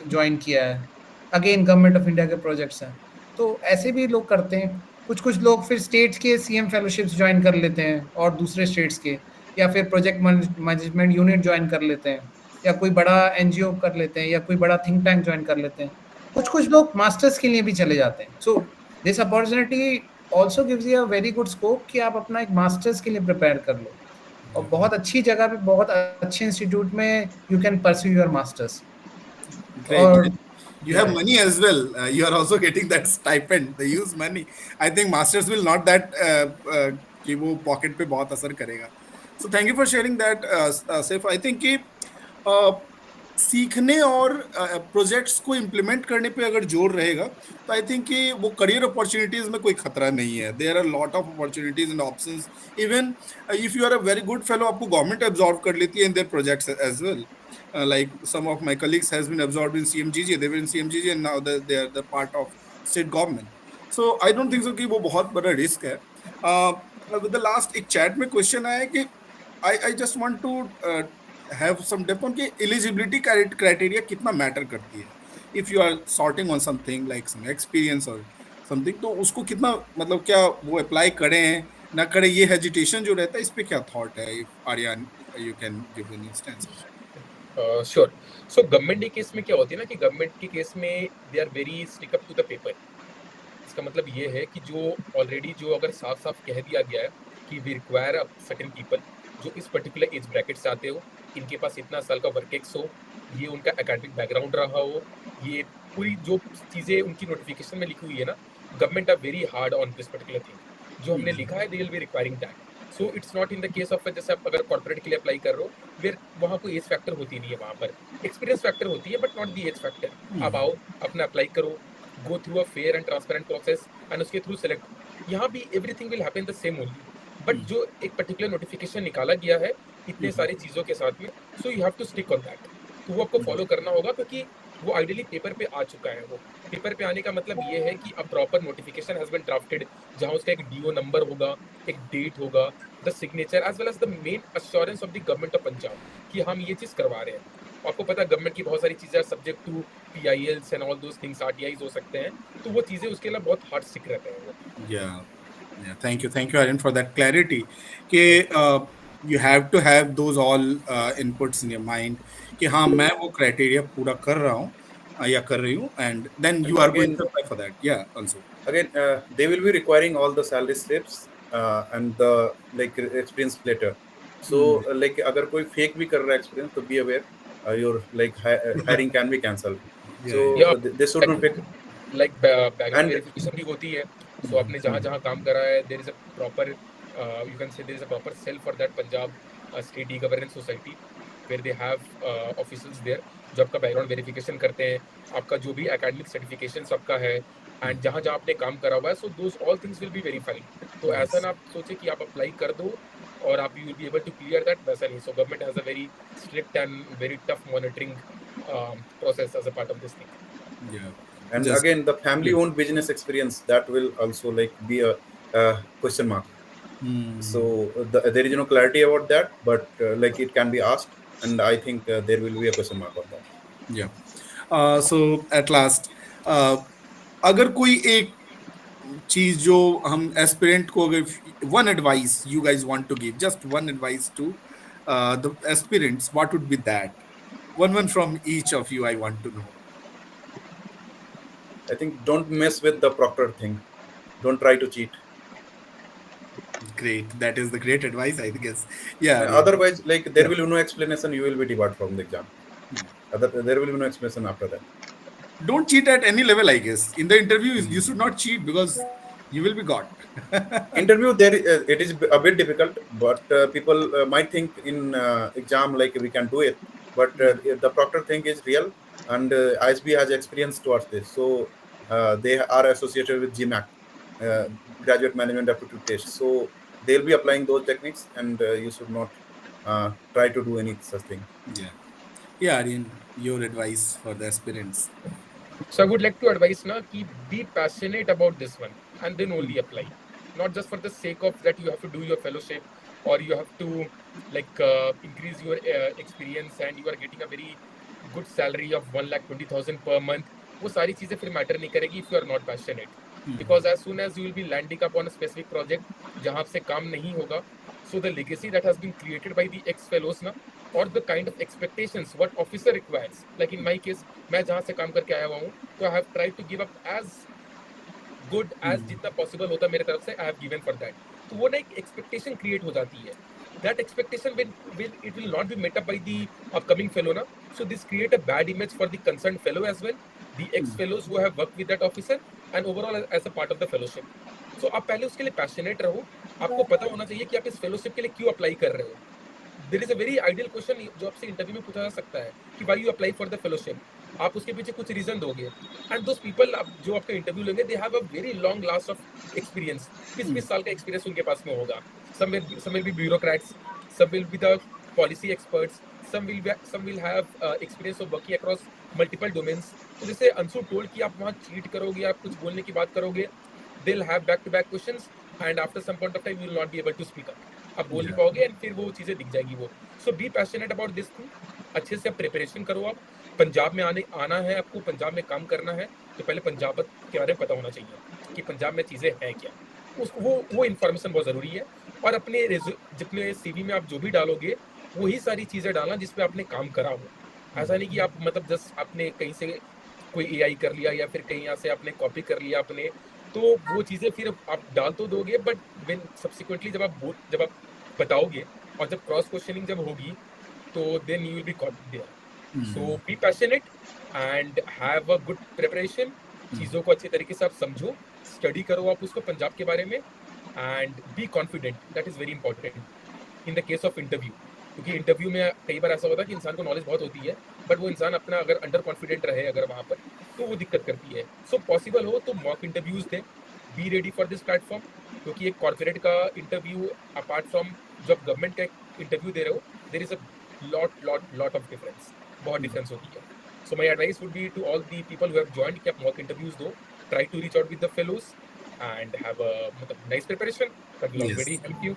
ज्वाइन किया है, अगेन गवर्नमेंट ऑफ इंडिया के प्रोजेक्ट्स हैं. तो ऐसे भी लोग करते हैं. कुछ लोग फिर स्टेट्स के सीएम फेलोशिप्स ज्वाइन कर लेते हैं और दूसरे स्टेट्स के, या फिर प्रोजेक्ट मैनेजमेंट यूनिट ज्वाइन कर लेते हैं, या कोई बड़ा एनजीओ कर लेते हैं, या कोई बड़ा थिंक टैंक ज्वाइन कर लेते हैं. कुछ लोग मास्टर्स के लिए भी चले जाते हैं. So this opportunity also gives you a very good scope कि आप अपना एक मास्टर्स के लिए प्रिपेयर कर लो, और बहुत अच्छी जगह पे बहुत अच्छे इंस्टीट्यूट में you can pursue your masters. Great. और You have money as well. You are also getting that stipend. They use money. I think masters will not that कि वो pocket पे बहुत असर करेगा. So thank you for sharing that, Saif. I think कि सीखने और प्रोजेक्ट्स को इम्प्लीमेंट करने पे अगर जोर रहेगा तो आई थिंक कि वो करियर अपॉर्चुनिटीज में कोई खतरा नहीं है. There are lot of opportunities and options. Even if you are a very good fellow, आपको गवर्नमेंट एब्जॉर्व कर लेती है in their projects as well. Like some of my colleagues has been absorbed in CMGG. They were in CMGG and now they are the part of state government. So I don't think so कि वो बहुत बड़ा risk है. With the last एक chat में question आया कि I just want to have some depth on कि eligibility criteria कितना matter करती है. If you are sorting on something like some experience or something, तो उसको कितना मतलब क्या वो apply करें ना करें, ये hesitation जो रहता है, इस पे क्या thought है? If Aryan, you can give an instance. Sure. So government के केस में क्या होती है ना कि गवर्नमेंट के केस में they are very stick up to the paper. इसका मतलब ये है कि जो ऑलरेडी जो अगर साफ साफ कह दिया गया है कि we require a certain people जो इस पर्टिकुलर एज ब्रैकेट से आते हो, इनके पास इतना साल का वर्क एक्स हो, ये उनका एकेडमिक बैकग्राउंड रहा हो, ये पूरी जो चीज़ें उनकी नोटिफिकेशन में लिखी हुई है ना, government are very hard on this particular thing. जो हमने लिखा है they will be requiring that. So it's not in the case of जैसे आप अगर कॉर्पोरेट के लिए अप्लाई कर रहे हो, फिर वहाँ कोई एज फैक्टर होती नहीं है, वहाँ पर एक्सपीरियंस फैक्टर होती है but not the age factor. आप आओ, अपना अप्लाई करो, go through a fair and transparent process and उसके थ्रू सेलेक्ट. यहाँ भी everything will happen the same only. But जो एक पर्टिकुलर नोटिफिकेशन निकाला गया है इतने सारी चीज़ों के साथ में, so you have to stick on that. तो वो आपको फॉलो करना होगा क्योंकि वो आइडियली पेपर पे आ चुका है. वो पेपर पे आने का मतलब ये है कि अब proper notification has been drafted, जहाँ उसका एक डीओ नंबर होगा, एक डेट होगा, the signature as well as the main assurance of the government of Punjab कि हम ये चीज़ करवा रहे हैं. आपको पता है गवर्नमेंट की बहुत सारी चीज़ें subject to PILs and all those things, RTIs हो सकते हैं, तो वो चीज़ें उसके लिए बहुत हार्ड स्टिक रहते हैं वो. Yeah, thank you Aryan for that clarity कि you have to have those all inputs in your mind कि हाँ मैं वो criteria पूरा कर रहा हूँ या कर रही हूँ, and then you are going to apply for that. Yeah, also again they will be requiring all the salary slips and the like experience letter. So like अगर कोई fake भी कर रहा है experience, तो be aware your like hiring can be cancelled. So they should not pick like background verification भी होती है. So आपने जहाँ काम करा है, there is a proper you can say there is a proper cell for that Punjab State E-Governance Society where they have officials there जो आपका बैकग्राउंड वेरिफिकेशन करते हैं, आपका जो भी एकेडमिक सर्टिफिकेशन आपका है एंड जहाँ आपने काम करा हुआ है, so those all things will be verified. तो ऐसा ना आप सोचे कि आप अप्लाई कर दो और आप you will be able to clear that, वैसा नहीं. So government has a very strict and very tough monitoring process as a part of this thing. Yeah. And again the family owned business experience, that will also like be a question mark. So there is no clarity about that, but like it can be asked, and I think there will be a question mark on that. Yeah. So at last अगर कोई एक चीज जो हम aspirant को, अगर one advice you guys want to give, just one advice to the aspirants, what would be that? One from each of you I want to know. I think don't mess with the proctor thing. Don't try to cheat. Great. That is the great advice, I guess. Yeah. Otherwise, like there will be no explanation. You will be debarred from the exam. There will be no explanation after that. Don't cheat at any level, I guess. In the interview, you should not cheat because you will be got. Interview there, it is a bit difficult, but people might think in exam like we can do it. But the proctor thing is real, and ISB has experience towards this. So they are associated with GMAT, Graduate Management Aptitude Test. So they'll be applying those techniques, and you should not try to do any such thing. Yeah, Aryan, your advice for the aspirants. So I would like to advise na ki be passionate about this one and then only apply. Not just for the sake of that you have to do your fellowship or you have to like increase your experience and you are getting a very good salary of 1,20,000 per month. वो सारी चीजें फिर matter नहीं करेगी if you are not passionate. Because as soon as you will be landing up on a specific project जहाँ से काम नहीं होगा, so the legacy that has been created by the ex-fellows ना, or the kind of expectations what officer requires. Like in my case, मैं जहाँ से काम करके आया हुआ हूँ, तो I have tried to give up as good as जितना possible होता मेरे तरफ से I have given for that. तो वो ना एक expectation create हो जाती है. That expectation will not be met up by the upcoming fellow ना. So this create a bad image for the concerned fellow as well, the ex-fellows who have worked with that officer, and overall as a part of the fellowship. So आप पहले उसके लिए passionate रहो, आपको पता होना चाहिए कि आप इस फेलोशिप के लिए क्यों अप्लाई कर रहे हो. There is a very ideal question जो आपसे इंटरव्यू में पूछा जा सकता है कि why you apply for the fellowship. आप उसके पीछे कुछ रीजन दोगे, एंड दोस पीपल जो आपका इंटरव्यू लेंगे they have a very long last of experience. 20 साल का एक्सपीरियंस उनके पास में होगा. some will be bureaucrats, some will be the policy experts, some will have experience of working across multiple domains. तो जैसे अंशु टोल्ड कि आप वहाँ चीट करोगे, आप कुछ बोलने की बात करोगे, they'll have back to back questions and after some point of time you will not be able to speak up. आप बोल नहीं पाओगे एंड फिर वो चीजें दिख जाएगी वो. So be passionate about this thing. अच्छे से आप प्रिपरेशन करो. आप पंजाब में आना है, आपको पंजाब में काम करना है, तो पहले पंजाब के बारे में पता होना चाहिए कि पंजाब में चीजें हैं क्या. वो इन्फॉर्मेशन बहुत जरूरी है. और अपने जितने सीवी में आप जो भी डालोगे वही सारी चीजें डालना जिसपे आपने काम करा हो. ऐसा नहीं कि आप मतलब जस्ट आपने कहीं से कोई एआई कर लिया या फिर कहीं यहाँ से आपने कॉपी कर लिया अपने, तो वो चीजें फिर आप डाल तो दोगे, बट व्हेन सब्सिक्वेंटली जब आप बताओगे और जब क्रॉस क्वेश्चनिंग जब होगी तो then you will be caught there. So be passionate and have a good preparation. चीज़ों को अच्छे तरीके से आप समझो, स्टडी करो आप उसको पंजाब के बारे में, and be confident. That is very important in the case of interview. क्योंकि इंटरव्यू में कई बार ऐसा होता है कि इंसान को नॉलेज बहुत होती है, बट वो इंसान अपना अगर अंडर कॉन्फिडेंट रहे अगर वहाँ पर, तो वो दिक्कत करती है. सो पॉसिबल हो तो मॉक इंटरव्यूज दें. Be ready for this platform. क्योंकि एक कॉर्पोरेट का इंटरव्यू अपार्ट फ्रॉम जब गवर्नमेंट का इंटरव्यू दे रहे हो, there is a lot of difference. बहुत डिफरेंस होती है. So my advice would be to all the people who have joined कि आप मॉक इंटरव्यूज दो. Try to reach out with the fellows and have a nice preparation that will already help you.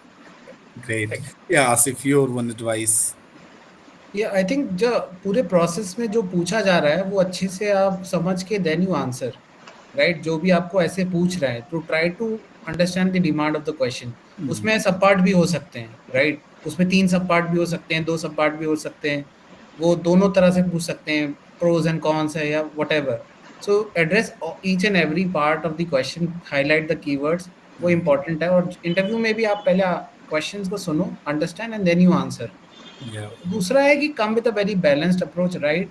Great. Yeah, Asif, your one advice. I think जो पूरे process में जो पूछा जा रहा है वो अच्छे से आप समझ के देन यू आंसर, राइट. जो भी आपको ऐसे पूछ रहा है तो try to understand the demand of the question. उसमें सब पार्ट भी हो सकते हैं, राइट. उसमें 3 सब पार्ट भी हो सकते हैं, 2 सब पार्ट भी हो सकते हैं. वो दोनों तरह से पूछ सकते हैं, प्रोज एंड कॉन्स है या whatever. So address each and every part of the question, highlight the keywords. वो इम्पोर्टेंट है. और इंटरव्यू में भी आप पहले क्वेश्चंस को सुनो, understand and then you answer. दूसरा है कि come with a very balanced approach, right.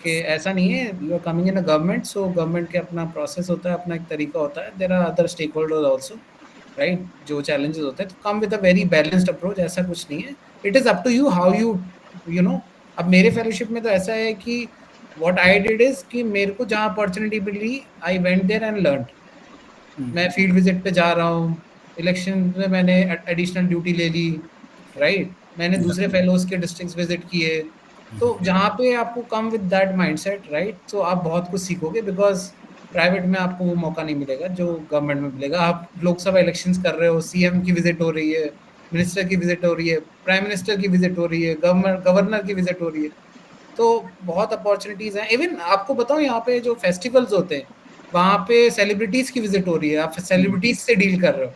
कि ऐसा नहीं है you are coming in a government, so government के अपना प्रोसेस होता है, अपना एक तरीका होता है. There are other stakeholders also, right, जो चैलेंजेस होते हैं. तो come with a very balanced approach, ऐसा कुछ नहीं है. It is up to you how you know. अब मेरे फेलोशिप में तो ऐसा है कि व्हाट आई डिड इज कि मेरे को जहाँ अपॉर्चुनिटी मिली I went there and learned. मैं फील्ड विजिट पे जा रहा हूँ, इलेक्शन में मैंने एडिशनल ड्यूटी ले ली, राइट. मैंने दूसरे फेलोज के डिस्ट्रिक्ट्स विजिट किए. तो जहाँ पे आपको come with that mindset, right, तो आप बहुत कुछ सीखोगे. बिकॉज प्राइवेट में आपको वो मौका नहीं मिलेगा जो गवर्नमेंट में मिलेगा. आप लोकसभा इलेक्शंस कर रहे हो, सीएम की विजिट हो रही है, मिनिस्टर की विजिट हो रही है, प्राइम मिनिस्टर की विजिट हो रही है, गवर्नर की विजिट हो रही है. तो बहुत अपॉर्चुनिटीज हैं. इवन आपको बताऊं, यहाँ पे जो फेस्टिवल्स होते हैं वहाँ पे सेलिब्रिटीज की विजिट हो रही है. आप सेलिब्रिटीज से डील कर रहे हो,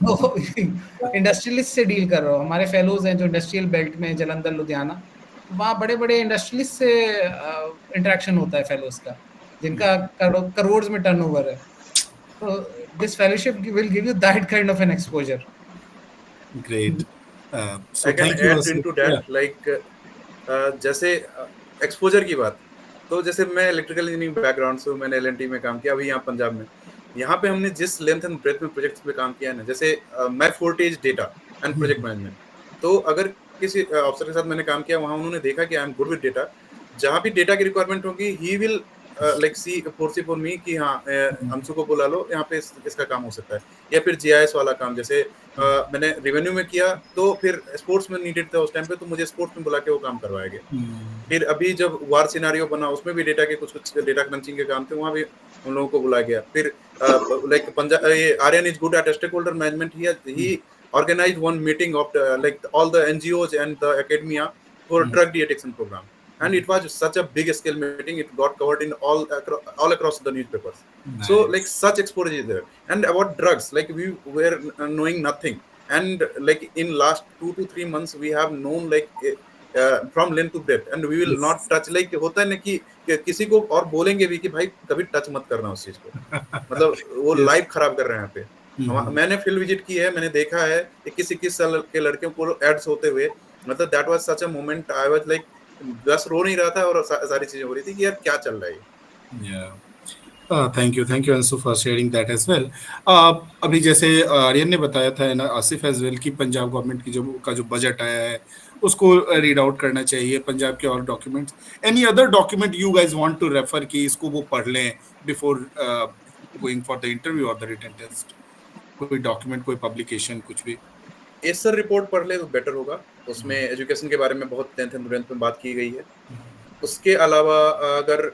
तो इंडस्ट्रियलिस्ट से डील कर रहे हो. हमारे फेलोज हैं जो इंडस्ट्रियल बेल्ट में, जलंधर, लुधियाना, वहाँ बड़े बड़े इंडस्ट्रियलिस्ट से इंटरेक्शन होता है फेलोज का, जिनका करोड़ में टर्नओवर है. तो this fellowship will give you that kind of N exposure. Great. So I can thank you, add Asif. into that, like जैसे एक्सपोजर की बात, तो जैसे मैं इलेक्ट्रिकल इंजीनियरिंग बैकग्राउंड से, मैंने एलएनटी में काम किया. अभी यहाँ पंजाब में, यहाँ पे हमने जिस लेंथ एंड ब्रेथ में प्रोजेक्ट्स पे काम किया है ना, जैसे मैं forte is data and project management. तो अगर किसी अफसर के साथ मैंने काम किया, वहाँ उन्होंने देखा कि I am good with data. जहाँ भी डेटा की रिक्वायरमेंट होगी, he will like see for me कि हाँ अंशु को बुला लो, यहाँ पे इसका काम हो सकता है. या फिर जीआईएस वाला काम, जैसे मैंने रेवेन्यू में किया, तो फिर स्पोर्ट्स में नीडेड था उस टाइम पे, तो मुझे स्पोर्ट्स में बुला के वो काम करवाया गया. फिर अभी जब वार सिनारियो बना, उसमें भी डेटा के कुछ डेटा क्रंचिंग के काम थे, वहाँ भी उन लोगों को बुलाया गया. फिर like Punjab, Aryan is good at stakeholder management. He organized one meeting of like all the NGOs and the academia for drug de-addiction program, and it was such a big scale meeting. It got covered in all across the newspapers. Nice. So like such exposure is there. And about drugs, like we were knowing nothing, and like in last 2 to 3 months we have known like from length to breadth, and we will not touch, like होता है ना कि किसी को और बोलेंगे भी कि भाई कभी टच मत करना उस चीज को, मतलब वो लाइफ खराब कर रहे हैं यहाँ पे। मैंने फील्ड विजिट की है, मैंने देखा है 21-21 साल के लड़कियों को एड्स होते हुए, मतलब that was such a moment, I was like बस रो नहीं रहा था और सारी चीजें हो रही थी कि यार क्या चल रहा है। Thank you Anshu for sharing that as well. अभी जैसे आर्यन ने बताया था ना, आसिफ एज वेल, कि पंजाब गवर्नमेंट की जो बजट आया है उसको रीड आउट करना चाहिए, पंजाब के और documents, any other document you guys want to refer कि इसको वो पढ़ लें before going for the interview और द रिटन टेस्ट, कोई डॉक्यूमेंट, कोई पब्लिकेशन, कुछ भी? एसर रिपोर्ट पढ़ ले तो बेटर होगा, उसमें एजुकेशन के बारे में बहुत 10th and 12th में बात की गई है। उसके अलावा अगर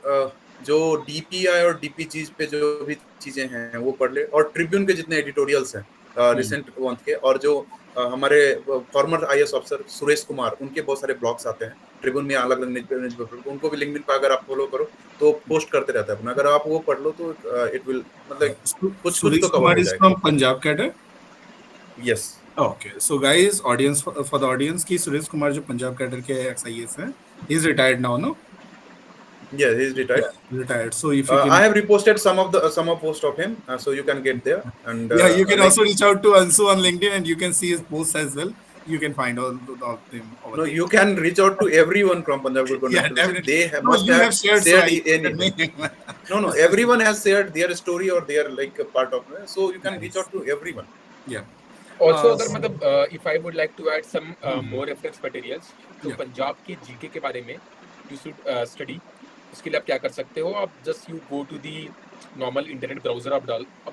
जो डीपीआई और डीपीजीज पे जो भी चीजें हैं वो पढ़ ले, और ट्रिब्यून के जितने एडिटोरियल्स हैं रिसेंट मंथ के, और जो हमारे farmer IAS officer Suresh Kumar, उनके बहुत सारे ब्लॉग्स आते हैं ट्रिब्यून में, अलग अलग न्यूज़ पेपर, उनको भी लिंक्डइन पर अगर आप फॉलो करो तो पोस्ट करते रहता है अपना, अगर आप वो पढ़ लो तो इट विल, मतलब कुछ तो कवर हो जाएगा। Punjab cadre, yes. Okay, so guys, audience, for the audience, की सुरेश कुमार जो पंजाब कैडर के एक्सआईएएस हैं, he is retired now, no? Yeah, he is retired. Yeah, retired. So if you can, I have reposted some of post of him, so you can get there. And yeah, you can like, also reach out to Ansu on LinkedIn, and you can see his posts as well. You can find all of them over no, there. you can reach out to everyone from Punjab Good Governance Yeah, Fellowship. definitely. They No, must you have shared, so shared I anything. No, everyone has shared their story or their like a part of it, so you can reach out to everyone. Yeah. Also, अगर मतलब if I would like to add some more reference materials, तो पंजाब के GK के बारे में you should study। उसके लिए आप क्या कर सकते हो, आप just you go to the normal internet browser, आप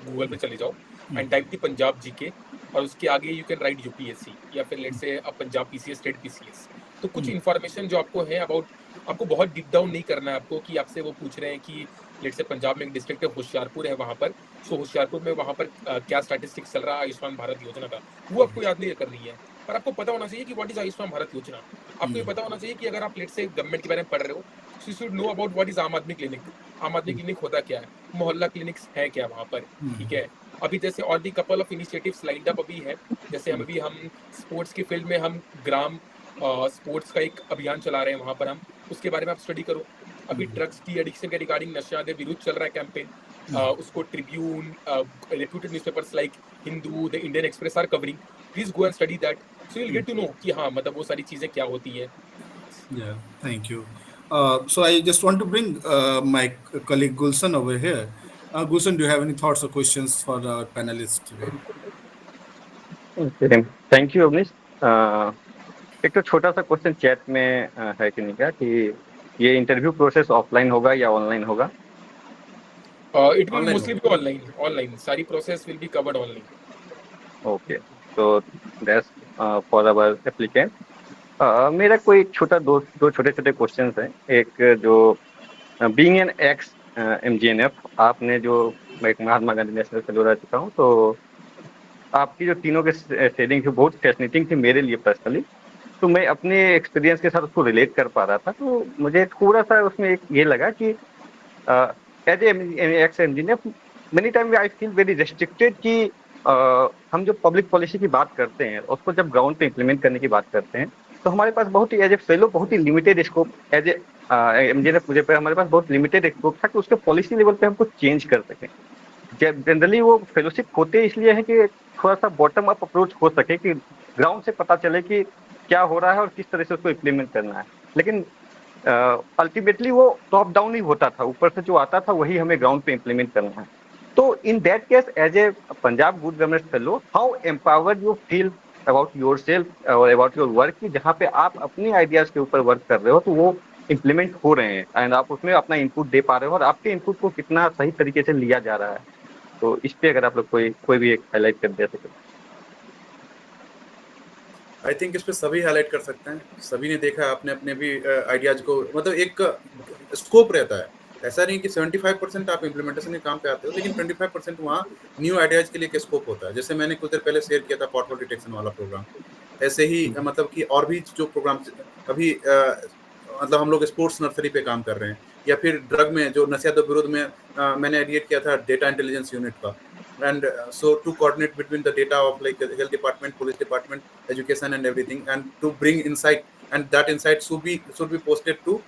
गूगल पे चले जाओ and type the Punjab GK, और उसके आगे यू कैन राइट यूपीएससी या फिर let's say Punjab PCS, state PCS. तो कुछ इन्फॉर्मेशन जो आपको है अबाउट, आपको बहुत डीप डाउन नहीं करना है आपको, कि आपसे वो पूछ रहे हैं कि लेट्स से पंजाब में एक डिस्ट्रिक्ट है होशियारपुर है वहाँ पर, सो होशियारपुर में वहाँ पर क्या स्टैटिस्टिक्स चल रहा है आयुष्मान भारत योजना का, वो आपको याद नहीं करनी है, पर आपको पता होना चाहिए कि व्हाट इज आयुष्मान भारत योजना। आपको ये पता होना चाहिए कि अगर आप लेट्स से गवर्नमेंट के बारे में पढ़ रहे हो, so you should know about what is आम आदमी क्लिनिक। आम आदमी क्लिनिक होता क्या है, मोहल्ला क्लिनिक्स है क्या वहाँ पर, ठीक है। अभी जैसे और भी couple of initiatives lined up अभी है, जैसे हम स्पोर्ट्स की फील्ड में हम ग्राम स्पोर्ट्स का एक अभियान चला रहे हैं वहाँ पर, हम उसके बारे में आप स्टडी करो। अभी ड्रग्स की एडिक्शन के रिगार्डिंग नशा के विरुद्ध चल रहा है कैंपेन, उसको Tribune, reputed newspapers like Hindu, the Indian Express are covering. Please go and study that, so you will get to know कि हाँ मतलब वो सारी चीजें क्या होती है। Yeah, thank you. So I just want to bring my colleague Gulshan over here. Gulshan, do you have any thoughts or questions for our panelists today? Okay, thank you, Awanish. एक तो छोटा सा क्वेश्चन चैट में है कि नहीं क्या, कि ये इंटरव्यू प्रोसेस ऑफलाइन होगा या ऑनलाइन होगा? It will mostly be online, सारी process will be covered online. Okay, so that's for our applicant. मेरा कोई दो छोटे क्वेश्चंस हैं। एक जो बीइंग एन एक्स एमजीएनएफ, आपने जो, मैं एक महात्मा गांधी नेशनल फेलो रह चुका हूँ, तो आपकी जो तीनों के शेयरिंग थी बहुत फैसिनेटिंग थी मेरे लिए पर्सनली। तो मैं अपने एक्सपीरियंस के साथ उसको रिलेट कर पा रहा था, तो मुझे थोड़ा सा उसमें एक ये लगा कि as ex MGNF many time I feel very restricted कि हम जो पब्लिक पॉलिसी की बात करते हैं उसको जब ग्राउंड पे इम्प्लीमेंट करने की बात करते हैं, तो हमारे पास बहुत ही एज ए फेलो बहुत ही लिमिटेड स्कोप, एज ए एमजीएनएफ मुझे पे हमारे पास बहुत लिमिटेड स्कोप था कि उसके पॉलिसी लेवल पे हमको चेंज कर सकें। जनरली वो फेलोशिप होते इसलिए है कि थोड़ा सा बॉटम अप अप्रोच हो सके, कि ग्राउंड से पता चले कि क्या हो रहा है और किस तरह से उसको इम्प्लीमेंट करना है। लेकिन अल्टीमेटली वो टॉप डाउन ही होता था, ऊपर से जो आता था वही हमें ग्राउंड पे इम्प्लीमेंट करना है। तो in that case as a Punjab good governance fellow, how empowered you feel about yourself और अबाउट योर वर्क, कि जहाँ पे आप अपनी आइडियाज के ऊपर वर्क कर रहे हो तो वो इम्प्लीमेंट हो रहे हैं एंड आप उसमें अपना इनपुट दे पा रहे हो, और आपके इनपुट को कितना सही तरीके से लिया जा रहा है। तो इस पे अगर आप लोग कोई भी एक हाईलाइट कर दे सके। आई थिंक इस पे सभी हाईलाइट कर सकते हैं, सभी ने देखा, आपने अपने भी आइडियाज को, मतलब एक स्कोप रहता है, ऐसा नहीं कि 75% आप इम्प्लीमेंटेशन के काम पे आते हो, लेकिन 25% वहाँ न्यू आइडियाज के लिए एक स्कोप होता है। जैसे मैंने कुछ देर पहले शेयर किया था पॉटहोल डिटेक्शन वाला प्रोग्राम, ऐसे ही मतलब कि और भी जो प्रोग्राम अभी मतलब हम लोग स्पोर्ट्स नर्सरी पे काम कर रहे हैं, या फिर ड्रग में जो नशा विरोध में मैंने एडिएट किया था डेटा इंटेलिजेंस यूनिट का, and so to coordinate between the data of like the health department, police department, education and everything, and to bring insight and that insight should be posted to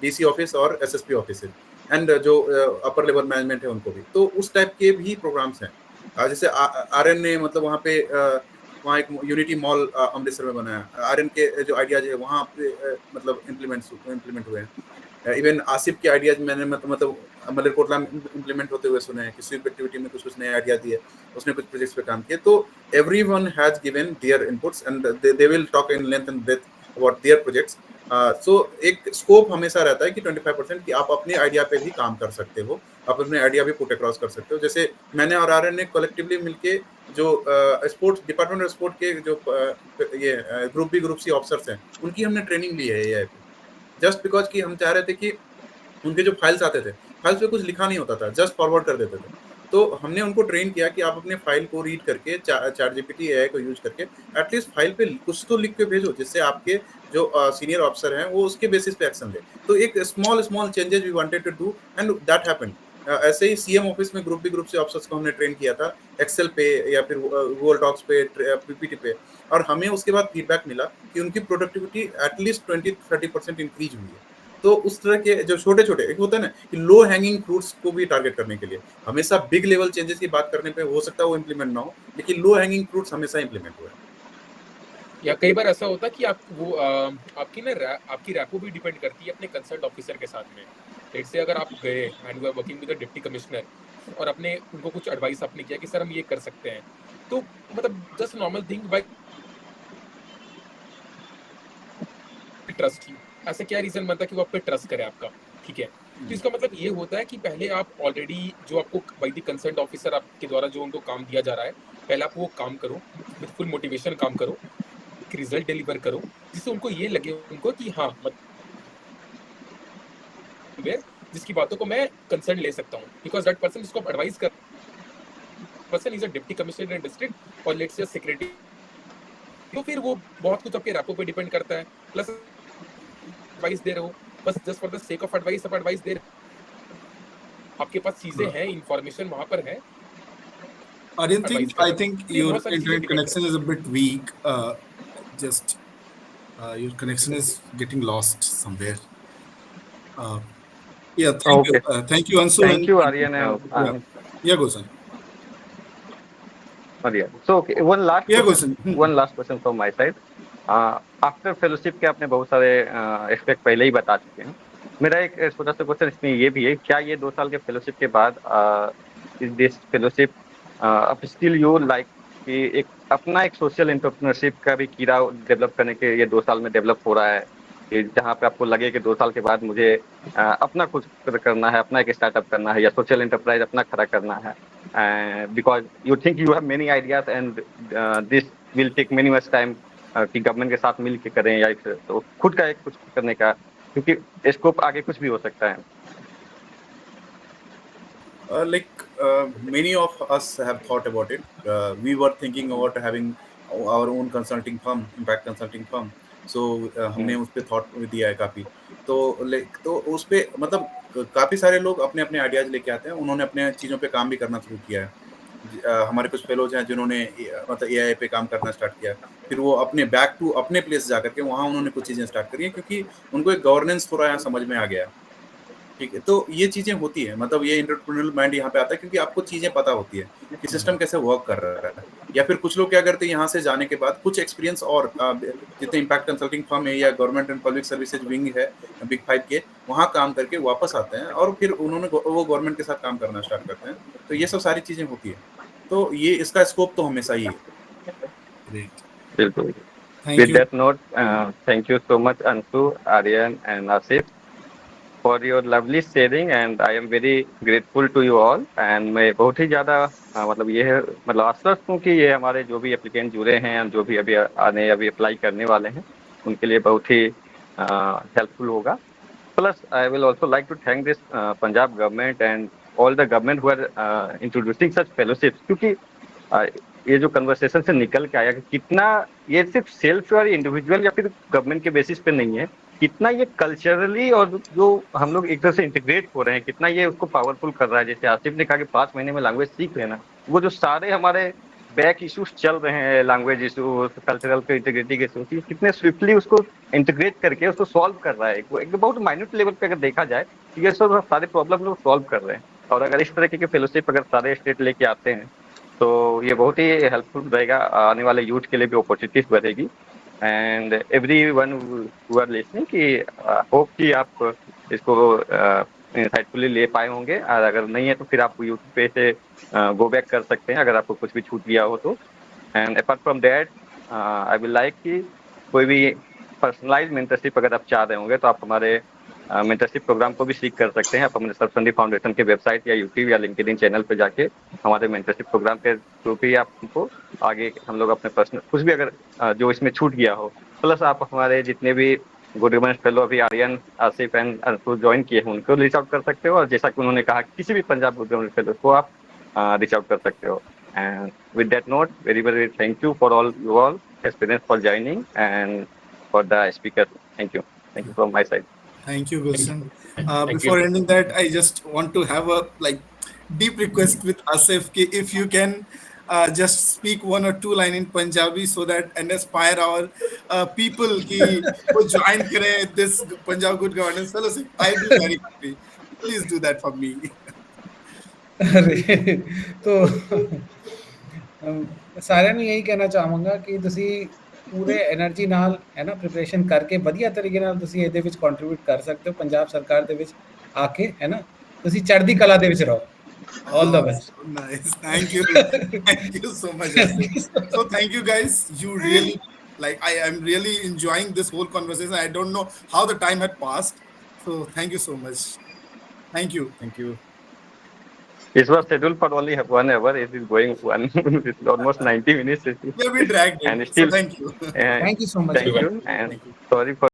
DC office और SSP office and जो upper level management है उनको भी। तो उस type के भी programmes हैं। जैसे आर्यन ने मतलब वहाँ पे वहाँ एक यूनिटी मॉल अमृतसर में बनाया, आर्यन के जो आइडियाज है वहाँ पे मतलब इम्प्लीमेंट हुए हैं। इवन आसिफ के आइडियाज मैंने मतलब मलेरकोटला में इम्प्लीमेंट होते हुए सुने हैं, किसी एक्टिविटी में कुछ नए आइडिया दिए, उसने कुछ प्रोजेक्ट्स पे काम किए। तो everyone has given their inputs and they will talk in length and breath about their projects. So एक स्कोप हमेशा रहता है कि 25% कि आप अपने आइडिया पे भी काम कर सकते हो, आप अपने आइडिया भी पुट अक्रॉस कर सकते हो। जैसे मैंने और आर्यन ने कलेक्टिवली मिलके जो स्पोर्ट्स डिपार्टमेंट ऑफ स्पोर्ट के जो ये group B group C officers हैं उनकी हमने ट्रेनिंग ली है एआई पे, जस्ट बिकॉज कि हम चाह रहे थे कि उनके जो फाइल्स आते थे, फाइल्स पे कुछ लिखा नहीं होता था, जस्ट फॉरवर्ड कर देते थे। तो हमने उनको ट्रेन किया कि आप अपने फाइल को रीड करके चैट जीपीटी एआई को यूज करके एटलीस्ट फाइल पे कुछ तो लिख के भेजो, जिससे आपके जो सीनियर ऑफिसर हैं वो उसके बेसिस पे एक्शन ले। तो एक small changes we wanted to do and that happened. ऐसे ही सीएम ऑफिस में ग्रुप बी ग्रुप से ऑफिसर्स को हमने ट्रेन किया था एक्सेल पे या फिर गूगल डॉक्स पे, पीपीटी पे, और हमें उसके बाद फीडबैक मिला कि उनकी प्रोडक्टिविटी एटलीस्ट 20-30% इंक्रीज हुई है। तो उस तरह के जो छोटे छोटे एक होता है ना कि लो हैंगिंग फ्रूट्स को भी टारगेट करने के लिए, हमेशा बिग लेवल चेंजेस की बात करने पे हो सकता है वो इम्प्लीमेंट ना हो, लेकिन लो हैंगिंग फ्रूट्स हमेशा इम्प्लीमेंट हुए। या कई बार ऐसा होता है कि आप वो आपकी ना आपकी रैपो भी डिपेंड करती है अपने कंसर्न ऑफिसर के साथ में। लेट्स से अगर आप गए and you are working with the deputy commissioner और अपने उनको कुछ एडवाइस आपने किया कि सर हम ये कर सकते हैं, तो मतलब just normal thing by trust ही, ऐसे क्या रीजन बनता है कि वो आप पे ट्रस्ट करे आपका, ठीक है। तो इसका मतलब ये होता है कि पहले आप ऑलरेडी जो आपको बाय द कंसर्न ऑफिसर आपके द्वारा जो उनको काम दिया जा रहा है, पहले आप वो काम करो विद फुल मोटिवेशन, काम करो, एक रिजल्ट डिलीवर करो, जिससे उनको ये लगे उनको कि हाँ जिसकी बातों को मैं कंसर्न ले सकता हूँ, बिकॉज दैट पर्सन जिसको आप एडवाइस कर person is a deputy commissioner in district और लेट्स से सेक्रेटरी, तो फिर वो बहुत कुछ आपके रैपो पे डिपेंड करता है। प्लस एडवाइस दे रहे हो बस just for the sake of advice, आप एडवाइस दे रहे हो, आपके पास चीजें हैं, इंफॉर्मेशन वहां पर है। I think your internet connection is a bit weak. Just your connection is getting lost somewhere. Yeah, thank you. Thank you, Ansu. Thank you, Aryan. Yeah, Gosan. So, okay, one last question from my side. After fellowship के आपने बहुत सारे aspect पहले ही बता चुके हैं। मेरा एक छोटा सा क्वेश्चन इसमें ये भी है, क्या ये 2 साल के फेलोशिप के बाद इस दिस फेलोशिप अब स्टिल यू लाइक कि एक अपना एक सोशल एंटरप्रेन्योरशिप का भी कीड़ा डेवलप करने के ये 2 साल में डेवलप हो रहा है, कि जहाँ पे आपको लगे कि 2 साल के बाद मुझे अपना कुछ करना है, अपना एक स्टार्टअप करना है या सोशल एंटरप्राइज अपना खड़ा करना है, because you think you have many ideas and this will take many much time कि गवर्नमेंट के साथ मिल के करें या तो खुद का एक कुछ करने का, क्योंकि स्कोप आगे कुछ भी हो सकता है। Like many of us have thought about it. We were thinking about having our own consulting firm, impact consulting firm. So हमने उस पे थॉट दिया है काफी। तो उस पे मतलब काफी सारे लोग अपने अपने आइडियाज लेके आते हैं, उन्होंने अपने चीजों पे काम भी करना शुरू किया है। हमारे कुछ फेलोज हैं जिन्होंने मतलब एआई पे काम करना स्टार्ट किया, फिर वो अपने बैक टू अपने प्लेस जा करके वहाँ उन्होंने कुछ चीजें स्टार्ट करी हैं, क्योंकि उनको एक गवर्नेंस थोड़ा यहाँ समझ में आ गया। ठीक है, तो ये चीजें होती है, मतलब ये एंटरप्रेन्योरियल माइंड यहाँ पे आता है क्योंकि आपको चीजें पता होती है कि सिस्टम कैसे वर्क कर रहा है। या फिर कुछ लोग क्या करते हैं, यहाँ से जाने के बाद कुछ एक्सपीरियंस और जितने इम्पैक्ट कंसल्टिंग फर्म है या government and public services wing है बिग 5 के, वहाँ काम करके वापस आते हैं और फिर उन्होंने वो गवर्नमेंट के साथ काम करना स्टार्ट करते हैं। तो ये सब सारी चीजें होती है, तो ये इसका स्कोप तो हमेशा ही है। बिल्कुल। With that note, thank you so much Ansu, Aryan and Asif for your lovely sharing and I am very grateful to you all and मैं बहुत ही ज़्यादा मतलब ये है मतलब आश्वस्त हूँ कि ये हमारे जो भी एप्लीकेंट जुड़े हैं, जो भी अभी अप्लाई करने वाले हैं, उनके लिए बहुत ही हेल्पफुल होगा। Plus I will also like to thank this Punjab government and all the government who are introducing such fellowships, क्योंकि ये जो कन्वर्सेशन से निकल के आया कि कितना ये सिर्फ सेल्फ और इंडिविजुअल या फिर गवर्नमेंट के बेसिस पे नहीं है, कितना ये कल्चरली और जो हम लोग एक तरह से इंटीग्रेट हो रहे हैं, कितना ये उसको पावरफुल कर रहा है। जैसे आसिफ ने कहा कि 5 महीने में लैंग्वेज सीख लेना, वो जो सारे हमारे बैक इश्यूज चल रहे हैं, लैंग्वेज इशूज, कल्चरल इंटीग्रिटी के इशूज, कितने स्विफ्टली उसको इंटीग्रेट करके उसको सॉल्व कर रहा है। एक बहुत माइन्यूट लेवल पे अगर देखा जाए तो ये सब सारे प्रॉब्लम लोग सॉल्व कर रहे हैं। और अगर इस तरह के फेलोशिप अगर सारे स्टेट लेके आते हैं तो ये बहुत ही हेल्पफुल रहेगा, आने वाले यूथ के लिए भी अपॉर्चुनिटीज बढ़ेगी। And everyone who are listening कि होप कि आप इसको इंसाइटफुली ले पाए होंगे, और अगर नहीं है तो फिर आप यूट्यूब पे से गो बैक कर सकते हैं अगर आपको कुछ भी छूट गया हो तो। And apart from that I will like कि कोई भी पर्सनलाइज मेंटरशिप अगर आप चाह रहे होंगे तो आप हमारे मेंटरशिप प्रोग्राम को भी सीख कर सकते हैं। आप हमारे सरफंदी फाउंडेशन के वेबसाइट या यूट्यूब या लिंक्डइन चैनल पे जाके हमारे मेंटरशिप प्रोग्राम के थ्रू भी आपको आगे हम लोग अपने पर्सनल कुछ भी अगर जो इसमें छूट गया हो, प्लस आप हमारे जितने भी गुड गवर्नेंस फेलो अभी आर्यन, आसिफ एंड अंशु ज्वाइन किए हैं उनको रीच आउट कर सकते हो। और जैसा कि उन्होंने कहा किसी भी पंजाब गुड गवर्नेंस फेलो को आप रीच आउट कर सकते हो। And with that note very very thank you for all you all experience for joining and for the speaker. Thank you from my side. Thank you, Gulshan. Before ending that, I just want to have a deep request with Asif ki if you can just speak one or two line in Punjabi so that and inspire our people ki wo join kare this Punjab Good Governance Fellowship. I'll be very happy. Please do that for me. ਅਰੇ ਤੋ ਸਾਰਿਆਂ ਨੂੰ ਇਹੀ ਕਹਿਣਾ ਚਾਹਾਂਗਾ ਕਿ ਤੁਸੀਂ ਪੂਰੇ એનર્ਜੀ ਨਾਲ ਹੈ ਨਾ ਪ੍ਰੀਪਰੇਸ਼ਨ ਕਰਕੇ ਵਧੀਆ ਤਰੀਕੇ ਨਾਲ ਤੁਸੀਂ ਇਹਦੇ ਵਿੱਚ ਕੰਟਰੀਬਿਊਟ ਕਰ ਸਕਦੇ ਹੋ ਪੰਜਾਬ ਸਰਕਾਰ ਦੇ ਵਿੱਚ ਆ ਕੇ, ਹੈ ਨਾ। ਤੁਸੀਂ ਚੜ੍ਹਦੀ ਕਲਾ ਦੇ ਵਿੱਚ ਰਹੋ। All the best. Nice. Thank you. Thank you so much. So thank you guys. You really I am really enjoying this whole conversation. I don't know how the time had passed. So thank you so much. Thank you. Thank you. It was scheduled for only 1 hour. It is going it's almost 90 minutes. Yeah, we dragged it. And still, so thank you. Thank you so much. Thank you. And sorry for